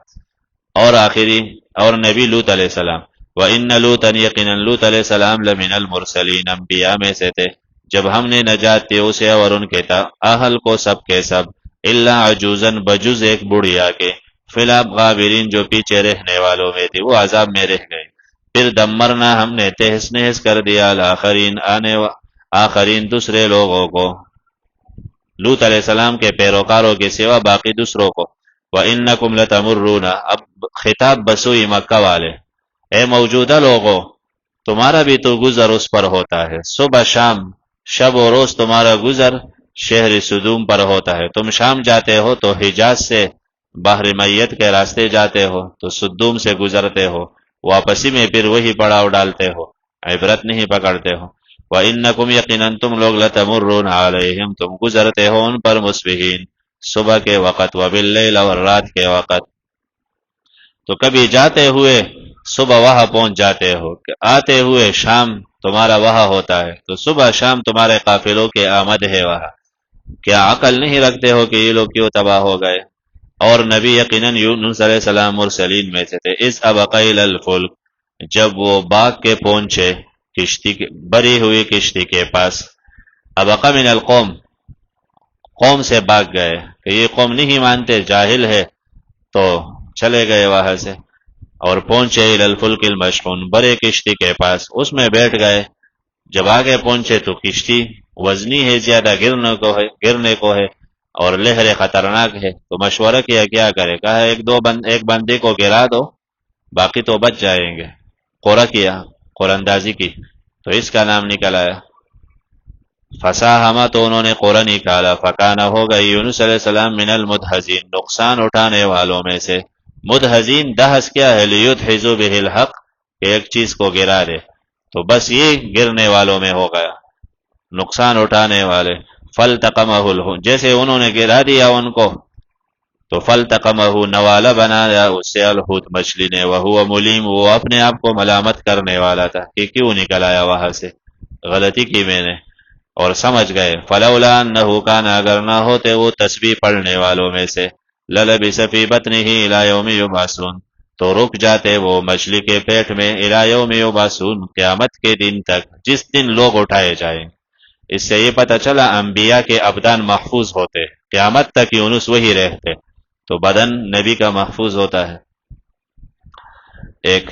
اور آخری اور نبی لوط علیہ السلام، وَإِنَّ لُوطًا، یقیناً لوط علیہ السلام لمن المرسلین، انبیاء میں سے تھے. جب ہم نے نجات دی اسے اور ان کے اہل کو سب کے سب، الا عجوزن، بجز ایک بڑھیا کے، فی الغابرین، جو پیچھے رہنے والوں میں تھی، وہ عذاب میں رہ گئے. پھر دمرنا، ہم نے تہس نہس کر دیا، الآخرین، آخرین دوسرے لوگوں کو، لوط علیہ السلام کے پیروکاروں کے سوا باقی دوسروں کو. وَإِنَّكُمْ لَتَمُرُّونَ، اب خطاب بسوئی مکہ والے، اے موجودہ لوگوں، تمہارا بھی تو گزر اس پر ہوتا ہے. صبح شام، شب و روز تمہارا گزر شہر سدوم پر ہوتا ہے. تم شام جاتے ہو تو حجاز سے بحر میت کے راستے جاتے ہو تو سدوم سے گزرتے ہو، واپسی میں پھر وہی پڑاؤ ڈالتے ہو، عبرت نہیں پکڑتے ہو. وَإِنَّكُمْ، یقیناً تم لوگ لَتَمُرُّونَ عَلَيْهِمْ، تم گزرتے ہو ان پر مصبحین، صبح کے وقت، وَبِاللَّيْلَ، اور رات کے وقت. تو کبھی جاتے ہوئے صبح وہاں پہنچ جاتے ہو، آتے ہوئے شام تمہارا وہاں ہوتا ہے. تو صبح شام تمہارے قافلوں کے آمد ہے وہاں. کیا عقل نہیں رکھتے ہو کہ یہ لوگ کیوں تباہ ہو گئے؟ اور نبی یقیناً یونس علیہ السلام مرسلین میں سے تھے. اذ ابق الی الفلک، جب وہ باغ کے پہنچے کشتی بری ہوئی کشتی کے پاس، ابق من القوم، قوم سے بھاگ گئے کہ یہ قوم نہیں مانتے، جاہل ہے، تو چلے گئے وہاں سے اور پہنچے الی الفلک المشحون، بڑے کشتی کے پاس، اس میں بیٹھ گئے۔ جب آگے پہنچے تو کشتی وزنی ہے، زیادہ گرنے کو ہے اور لہریں خطرناک ہے، تو مشورہ کیا کیا کرے، کہا ایک بندے کو گرا دو، باقی تو بچ جائیں گے۔ قرعہ کیا، قرعہ اندازی کی، تو اس کا نام نکل آیا۔ فساہما، تو انہوں نے قرعہ نکالا، فکانا ہو گئی یونس علیہ السلام من المدحزین، نقصان اٹھانے والوں میں سے۔ مدحزین، دہس کیا ہے، لیدحزوا بہ الحق، کہ ایک چیز کو گرا دے، تو بس یہ گرنے والوں میں ہو گیا، نقصان اٹھانے والے۔ فالتقمہ جیسے انہوں نے گرا دیا ان کو، تو فالتقمہ، نوالا بنایا اس سے الحوت، مچھلی نے، وہو ملیم، وہ اپنے آپ کو ملامت کرنے والا تھا کہ کیوں نکل آیا وہاں سے، غلطی کی میں نے، اور سمجھ گئے۔ فلولا انہ کان، اگر نہ ہوتے وہ تسبیح پڑھنے والوں میں سے، للبث فی بطنہ الی یوم یبعثون، تو رک جاتے وہ مچھلی کے پیٹ میں، الی یوم یبعثون، قیامت کے دن تک، جس دن لوگ اٹھائے جائیں۔ اس سے یہ پتہ چلا انبیاء کے ابدان محفوظ ہوتے، قیامت تک یونس وہی رہتے، تو بدن نبی کا محفوظ ہوتا ہے۔ ایک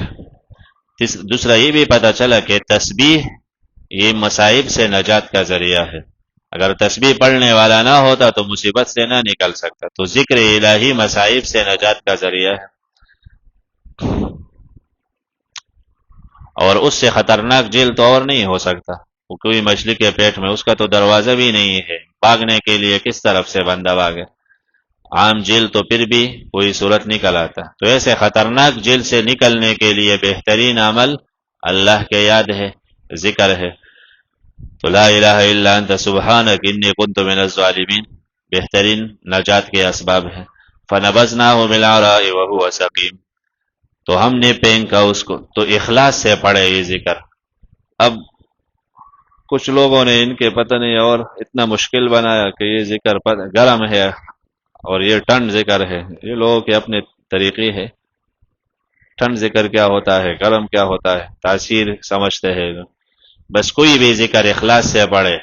دوسرا یہ بھی پتہ چلا کہ تسبیح یہ مصائب سے نجات کا ذریعہ ہے، اگر تسبیح پڑھنے والا نہ ہوتا تو مصیبت سے نہ نکل سکتا، تو ذکر الہی مصائب سے نجات کا ذریعہ ہے، اور اس سے خطرناک جیل تو اور نہیں ہو سکتا، وہ کوئی مچھلی کے پیٹ میں، اس کا تو دروازہ بھی نہیں ہے، بھاگنے کے لیے کس طرف سے بندہ بھاگے، عام جیل تو پھر بھی کوئی صورت نکل آتا، تو ایسے خطرناک جیل سے نکلنے کے لیے بہترین عمل اللہ کے یاد ہے، ذکر ہے، تو لا الہ الا انت سبحانک انی کنت من الظالمین بہترین نجات کے اسباب ہے۔ فنبذناہ بالعراء وہو سقیم، تو ہم نے پھینکا اس کو، تو اخلاص سے پڑھے یہ ذکر۔ اب کچھ لوگوں نے ان کے پتہ نہیں اور اتنا مشکل بنایا کہ یہ ذکر گرم ہے اور یہ ٹھنڈ ذکر ہے، یہ لوگوں کے اپنے طریقے ہے، ٹھنڈ ذکر کیا ہوتا ہے، گرم کیا ہوتا ہے، تاثیر سمجھتے ہیں، بس کوئی بھی ذکر اخلاص سے پڑھے،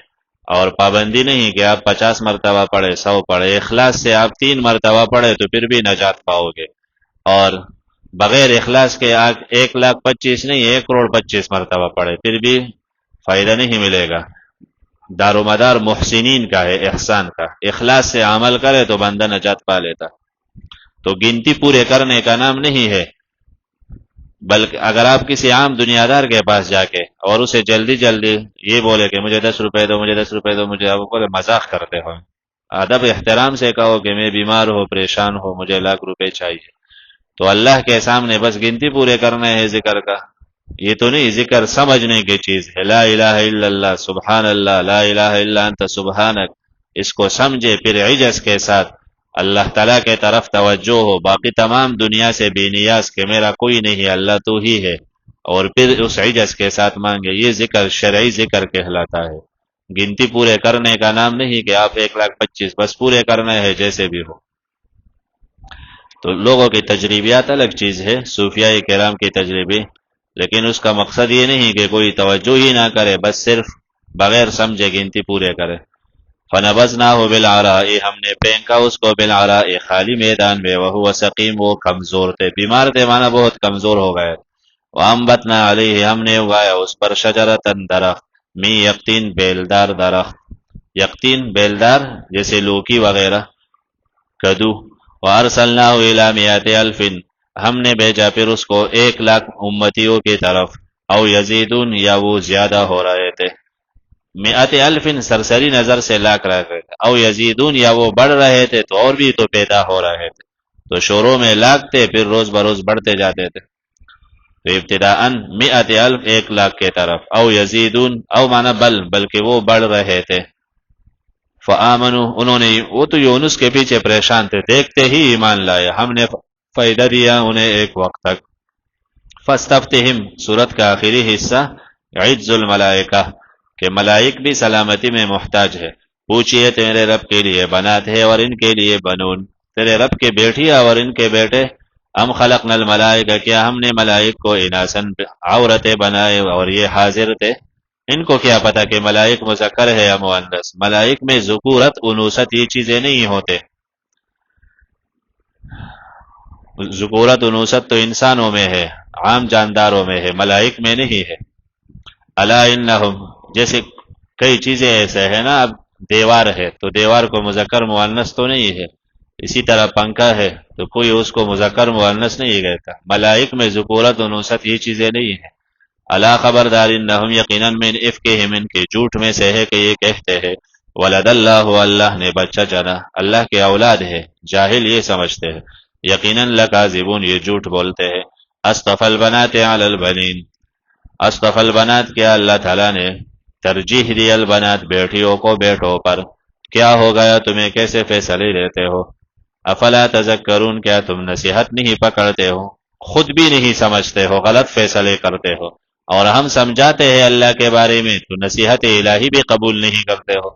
اور پابندی نہیں کہ آپ 50 مرتبہ پڑھے، 100 پڑھے، اخلاص سے آپ 3 مرتبہ پڑھے تو پھر بھی نجات پاؤ گے، اور بغیر اخلاص کے 1,25,000 نہیں، 1,25,00,000 مرتبہ پڑھے پھر بھی فائدہ نہیں ملے گا۔ دار و مدار محسنین کا ہے، احسان کا، اخلاص سے عمل کرے تو بندہ نجات پا لیتا، تو گنتی پورے کرنے کا نام نہیں ہے، بلکہ اگر آپ کسی عام دنیا دار کے پاس جا کے اور اسے جلدی جلدی یہ بولے کہ مجھے 10 روپے دو، مجھے 10 روپے دو، مجھے، آپ بولے مذاق کرتے ہو، ادب احترام سے کہو کہ میں بیمار ہو، پریشان ہو، مجھے 1,00,000 روپے چاہیے، تو اللہ کے سامنے بس گنتی پورے کرنا ہے ذکر کا، یہ تو نہیں، ذکر سمجھنے کی چیز ہے، لا الہ الا اللہ، سبحان اللہ، لا الہ الا انت سبحانک، اس کو سمجھے، پھر عجز کے ساتھ اللہ تعالیٰ کے طرف توجہ ہو، باقی تمام دنیا سے بے نیاز کہ میرا کوئی نہیں، اللہ تو ہی ہے، اور پھر اس عجز کے ساتھ مانگے، یہ ذکر شرعی ذکر کہلاتا ہے، گنتی پورے کرنے کا نام نہیں کہ آپ 1,25,000 بس پورے کرنا ہے جیسے بھی ہو۔ تو لوگوں کی تجربیات الگ چیز ہے، صوفیاء کرام کی تجربے، لیکن اس کا مقصد یہ نہیں کہ کوئی توجہ ہی نہ کرے، بس صرف بغیر سمجھے گنتی پورے کرے۔ فنبذناہ بالعراء، ہم نے پھینکا اس کو بالعراء، خالی میدان میں، وہو سقیم، وہ کمزور تھے، بیمار تھے، مانا بہت کمزور ہو گئے۔ وانبتنا علیہ، ہم نے اگایا اس پر شجرتن، درخت، من یقطین، بیلدار درخت، یقطین بیلدار جیسے لوکی وغیرہ، کدو۔ وارسلناہ الی 100,000، ہم نے بھیجا پھر اس کو 1,00,000 امتیوں کی طرف، او یزیدون، یا وہ زیادہ ہو رہے تھے، 100,000 سرسری نظر سے لاکھ رہے تھے، او یزیدون، یا وہ بڑھ رہے تھے تو اور بھی تو پیدا ہو رہے تھے، تو شروع میں لاکھ تھے، پھر روز بروز بڑھتے جاتے تھے، تو ابتداءً 100,000 1,00,000 کے طرف، او یزیدون، او مانا بلکہ وہ بڑھ رہے تھے، فآمنوا، انہوں نے، وہ تو یونس کے پیچھے پریشان تھے، دیکھتے ہی ایمان لائے، ہم نے فائدہ دیا انہیں ایک وقت تک۔ فاستفتہم، سورت کا آخری حصہ، عجز الملائکہ، کہ ملائک بھی سلامتی میں محتاج ہے، پوچھئے تیرے رب کے لیے بنات ہے اور ان کے لیے بنون، تیرے رب کے بیٹیاں اور ان کے بیٹے، ام خلقنا الملائکہ، کیا ہم نے ملائک کو اناسن عورتیں بنائے اور یہ حاضر تھے؟ ان کو کیا پتا کہ ملائک مذکر ہے یا مؤنث؟ ملائک میں ذکورت انوثت یہ چیزیں نہیں ہوتے، ذکورت انوثت تو انسانوں میں ہے، عام جانداروں میں ہے، ملائک میں نہیں ہے۔ الا انہم، جیسے کئی چیزیں ایسے ہیں نا، اب دیوار ہے تو دیوار کو مذکر مؤنث تو نہیں ہے، اسی طرح پنکھا ہے تو کوئی اس کو مذکر مؤنث نہیں کہتا۔ ملائک میں ذکورت انوثت یہ چیزیں نہیں ہیں۔ الا خبردار انہم، یقیناً من افکہم، ان کے جھوٹ میں سے ہے کہ یہ کہتے ہیں ولد اللہ، اللہ نے بچہ جنا، اللہ کے اولاد ہے، جاہل یہ سمجھتے ہیں۔ یقیناً لکاذبون، یہ جھوٹ بولتے ہیں۔ اصطفى البنات علی البنین، اصطفى البنات، کیا اللہ تعالیٰ نے ترجیح دی البنات، بیٹیوں کو بیٹوں پر؟ کیا ہو گیا تمہیں، کیسے فیصلے لیتے ہو؟ افلا تذکرون، کیا تم نصیحت نہیں پکڑتے ہو؟ خود بھی نہیں سمجھتے ہو، غلط فیصلے کرتے ہو، اور ہم سمجھاتے ہیں اللہ کے بارے میں تو نصیحت الہی بھی قبول نہیں کرتے ہو۔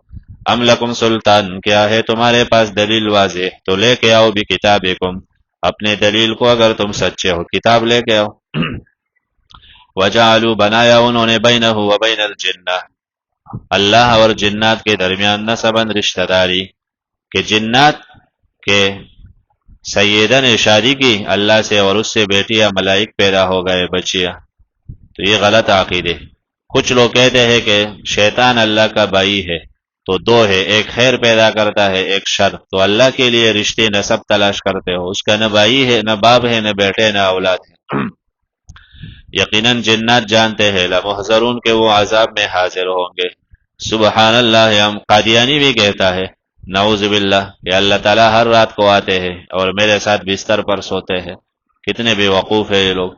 ام لکم سلطان، کیا ہے تمہارے پاس دلیل واضح، تو لے کے آؤ بھی کتابکم، اپنے دلیل کو، اگر تم سچے ہو کتاب لے کے آؤ۔ وجعلوا، بنایا انہوں نے، بینہ وبین الجنہ، اللہ اور جنات کے درمیان، نسبا، رشتہ داری، کہ جنات کے سیدہ نے شادی کی اللہ سے اور اس سے بیٹیاں ملائک پیدا ہو گئے، بچیاں، تو یہ غلط عقیدے۔ کچھ لوگ کہتے ہیں کہ شیطان اللہ کا بھائی ہے، تو دو ہے، ایک خیر پیدا کرتا ہے ایک شر، تو اللہ کے لیے رشتے نسب تلاش کرتے ہو، اس کا نہ بھائی ہے، نہ باپ ہے، نہ بیٹے، نہ اولاد ہے۔ یقیناً جنات جانتے ہیں، لمحضرون، کہ وہ عذاب میں حاضر ہوں گے۔ سبحان اللہ، ہم قادیانی بھی کہتا ہے نعوذ باللہ کہ اللہ تعالیٰ ہر رات کو آتے ہیں اور میرے ساتھ بستر پر سوتے ہیں۔ کتنے بے وقوف ہے یہ لوگ،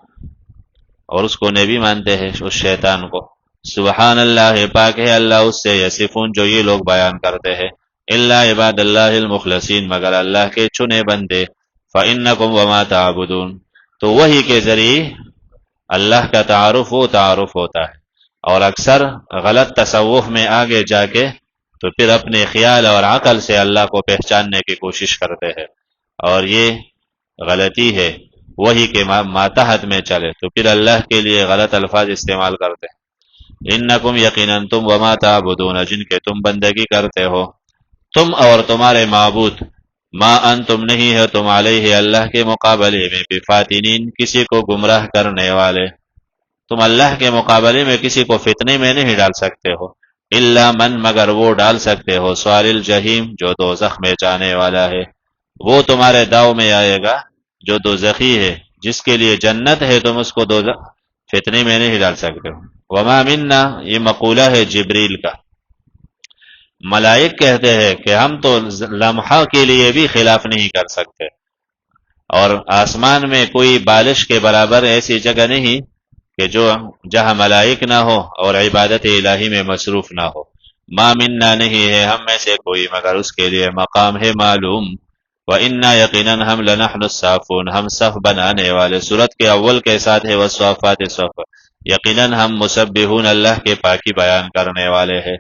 اور اس کو نبی مانتے ہیں، اس شیطان کو۔ سبحان اللہ، پاک ہے اللہ اس سے، یصفون، جو یہ لوگ بیان کرتے ہیں، الا عباد اللہ المخلصین، مگر اللہ کے چنے بندے، فإنکم وما تعبدون، تو وہی کے ذریعے اللہ کا تعارف وہ تعارف ہوتا ہے، اور اکثر غلط تصوف میں آگے جا کے تو پھر اپنے خیال اور عقل سے اللہ کو پہچاننے کی کوشش کرتے ہیں، اور یہ غلطی ہے۔ وہی کے ماتحت میں چلے تو پھر اللہ کے لیے غلط الفاظ استعمال کرتے ہیں۔ انکم، یقیناً تم، وما تعبدون، جن کے تم بندگی کرتے ہو، تم اور تمہارے معبود، ما انتم، نہیں ہے تم، علیہ، اللہ کے مقابلے میں، بفاتنین، کسی کو گمراہ کرنے والے، تم اللہ کے مقابلے میں کسی کو فتنے میں نہیں ڈال سکتے ہو، الا من، مگر وہ ڈال سکتے ہو، صال الجحیم، جو دوزخ میں جانے والا ہے، وہ تمہارے داؤ میں آئے گا جو دوزخی ہے، جس کے لیے جنت ہے، تم اس کو دوزخ فتنے میں نہیں ڈال سکتے ہو۔ وما منا، یہ مقولہ ہے جبریل کا، ملائک کہتے ہیں کہ ہم تو لمحہ کے لیے بھی خلاف نہیں کر سکتے، اور آسمان میں کوئی بالش کے برابر ایسی جگہ نہیں کہ جو جہاں ملائک نہ ہو اور عبادت الہی میں مصروف نہ ہو۔ ما منا، نہیں ہے ہم میں سے کوئی، مگر اس کے لیے مقام ہے معلوم۔ وَإِنَّا، یقیناً ہم، لَنَحْنُ الصَّافُونَ، ہم صف بنانے والے، سورت کے اول کے ساتھ ہے وَالصَّافَّاتِ صَفًّا، یقیناً ہم مسبحون، اللہ کے پاکی بیان کرنے والے ہیں۔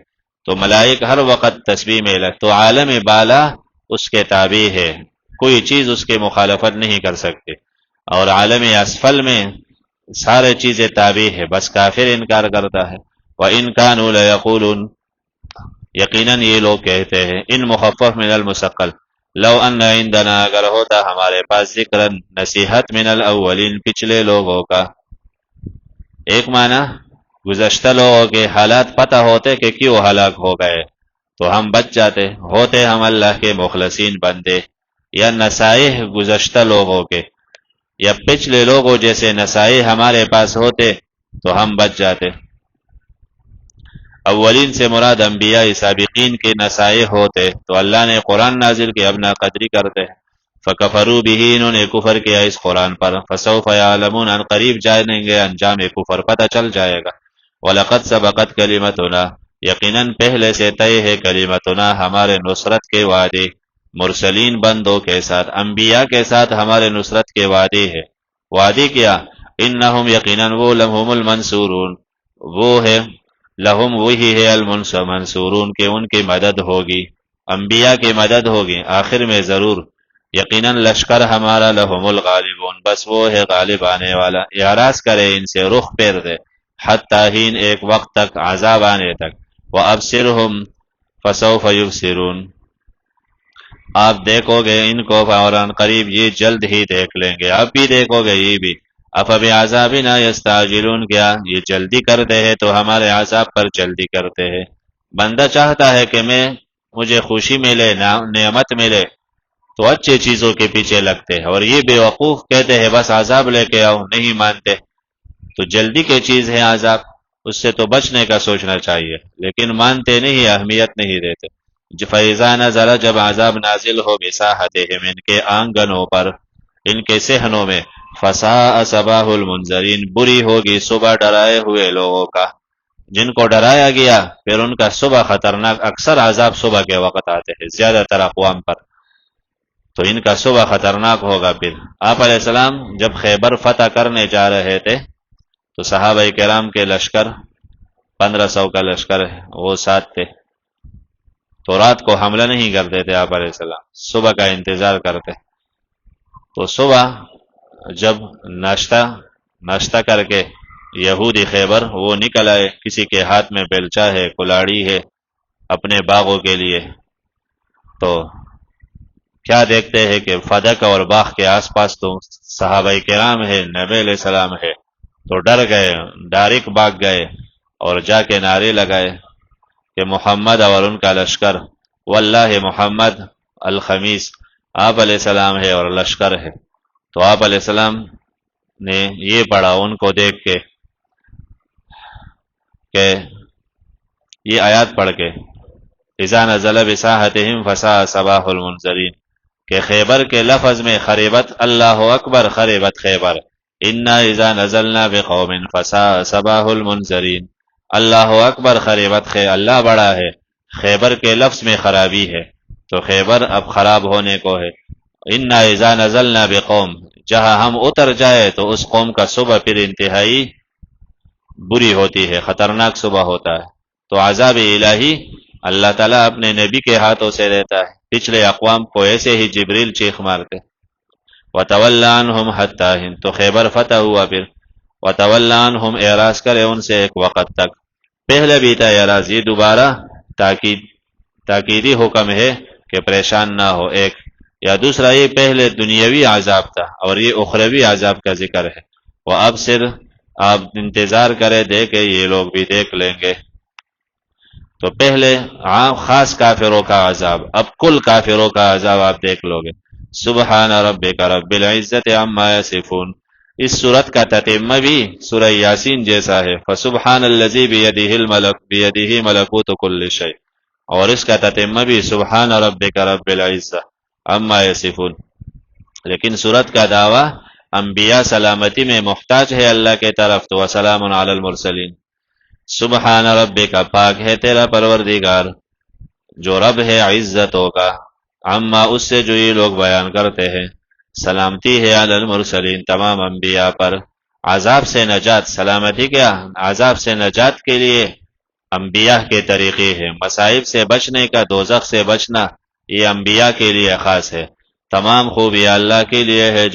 تو ملائک ہر وقت تسبیح میں لگ، تو عالم بالا اس کے تابع ہے، کوئی چیز اس کے مخالفت نہیں کر سکتے، اور عالم اسفل میں سارے چیزیں تابع ہے، بس کافر انکار کرتا ہے۔ وَإِن كَانُوا لَيَقُولُونَ، یقیناً یہ لوگ کہتے ہیں، ان مخفف من المثقل، لو ان عندنا، اگر ہوتا ہمارے پاس، ذکر، نصیحت، من الاولین، پچھلے لوگوں کا۔ ایک معنی گزشتہ لوگوں کے حالات پتہ ہوتے کہ کیوں ہلاک ہو گئے تو ہم بچ جاتے، ہوتے ہم اللہ کے مخلصین بندے، یا نصائح گزشتہ لوگوں کے، یا پچھلے لوگوں جیسے نصائح ہمارے پاس ہوتے تو ہم بچ جاتے۔ اولین سے مراد انبیاء سابقین کے نصائح ہوتے تو اللہ نے قرآن نازل کیا، اب ناقدری کرتے ہیں۔ فکفروا به، انہوں نے کفر کیا اس قرآن پر، فسوف یعلمون، ان قریب جانیں گے انجام کفر، پتہ چل جائے گا۔ وَلَقَدْ سَبَقَتْ كَلِمَتُنَا، یقیناً پہلے سے طے ہے، کلمتنا، ہمارے نصرت کے وعدے، مرسلین بندوں کے ساتھ، انبیاء کے ساتھ ہمارے نصرت کے وعدے ہے۔ وعدے کیا؟ انہم، یقیناً وہ، لہم المنصورون، وہ ہے، لہم وہی ہے، المنصورون، کہ ان کی مدد ہوگی، انبیاء کی مدد ہوگی آخر میں ضرور۔ یقیناً لشکر ہمارا لہم الغالبون، بس وہ ہے غالب آنے والا، اعراض کرے ان سے، رخ پھیر دے، حتی ہین ایک وقت تک، عذاب آنے تک، وَأَبْصِرْهُمْ فَسَوْفَ يُبْصِرُونَ آپ دیکھو گے ان کو فوراً قریب، یہ جلد ہی دیکھ لیں گے، اب بھی دیکھو گے یہ بھی۔ أَفَبِعَذَابِنَا يَسْتَعْجِلُونَ کیا یہ جلدی کرتے ہیں تو ہمارے عذاب پر جلدی کرتے ہیں۔ بندہ چاہتا ہے کہ مجھے خوشی ملے، نعمت ملے، تو اچھی چیزوں کے پیچھے لگتے ہیں، اور یہ بے وقوف کہتے ہیں بس عذاب لے کے آؤ، نہیں مانتے، تو جلدی کی چیز ہے عذاب، اس سے تو بچنے کا سوچنا چاہیے، لیکن مانتے نہیں، اہمیت نہیں دیتے۔ فَإِذَا نَزَلَ جب عذاب نازل ہو بِسَاحَتِهِمْ ان کے آنگنوں پر، ان کے صحنوں میں، فَسَاءَ صَبَاحُ الْمُنذَرِينَ بری ہوگی صبح ڈرائے ہوئے لوگوں کا، جن کو ڈرایا گیا پھر ان کا صبح خطرناک، اکثر عذاب صبح کے وقت آتے ہیں زیادہ تر اقوام پر، تو ان کا صبح خطرناک ہوگا۔ پھر آپ علیہ السلام جب خیبر فتح کرنے جا رہے تھے تو صحابہ کرام کے لشکر 1500 کا لشکر ہے، وہ ساتھ تھے، تو رات کو حملہ نہیں کرتے تھے آپ علیہ السلام، صبح کا انتظار کرتے، تو صبح جب ناشتہ کر کے یہودی خیبر وہ نکل آئے، کسی کے ہاتھ میں بیلچا ہے، کلاڑی ہے اپنے باغوں کے لیے، تو کیا دیکھتے ہیں کہ فدق اور باغ کے آس پاس تو صحابہ کرام ہے، نبی علیہ السلام ہے، تو ڈر گئے، ڈائریکٹ بھاگ گئے اور جا کے نعرے لگائے کہ محمد اور ان کا لشکر، واللہ محمد الخمیس، آپ علیہ السلام ہے اور لشکر ہے۔ تو آپ علیہ السلام نے یہ پڑھا ان کو دیکھ کے کہ یہ آیات پڑھ کے، اذا نزل بساحتهم فساء صباح المنذرین، کہ خیبر کے لفظ میں خریبت، اللہ اکبر خریبت خیبر، انا اذا نزلنا بقوم فساء صباح المنذرین، اللہ اکبر خریبت اللہ بڑا ہے، خیبر کے لفظ میں خرابی ہے، تو خیبر اب خراب ہونے کو ہے۔ انا اذا نزلنا بقوم، جہاں ہم اتر جائے تو اس قوم کا صبح پھر انتہائی بری ہوتی ہے، خطرناک صبح ہوتا ہے، تو عذاب الہی اللہ تعالیٰ اپنے نبی کے ہاتھوں سے لیتا ہے۔ پچھلے اقوام کو ایسے ہی جبریل چیخ مارتے، وَتَوَلَّ عَنْهُمْ حَتَّىٰ حِينٍ، تو خیبر فتح ہوا، پھر وَتَوَلَّ عَنْهُمْ اعراض کرے ان سے ایک وقت تک، پہلے بھی تھا اعراض، یہ دوبارہ تاکیدی حکم ہے کہ پریشان نہ ہو، ایک یا دوسرا یہ پہلے دنیاوی عذاب تھا اور یہ اخروی عذاب کا ذکر ہے۔ وہ اب صرف آپ انتظار کرے دیکھے یہ لوگ بھی دیکھ لیں گے، تو پہلے عام خاص کافروں کا عذاب، اب کل کافروں کا عذاب آپ دیکھ لو گے۔ سبحان ربک رب العزت عما یصفون، اس صورت کا تتمہ بھی سورہ یاسین جیسا ہے، فسبحان الذی بیدہ ملکوت کل شیء، اور اس کا تتمہ بھی سبحان ربک رب العزت عما یصفون، لیکن صورت کا دعویٰ انبیاء سلامتی میں محتاج ہے اللہ کے طرف، تو وسلام علی المرسلین، سبحان ربک پاک ہے تیرا پروردگار جو رب ہے عزتوں کا، عما اس سے جو یہ لوگ بیان کرتے ہیں، سلامتی ہے علی المرسلین تمام انبیاء پر، عذاب سے نجات، سلامتی کیا، عذاب سے نجات کے لیے انبیاء کے طریقے ہیں، مصائب سے بچنے کا، دوزخ سے بچنا، یہ انبیاء کے لیے خاص ہے، تمام خوبیاں اللہ کے لیے ہے جو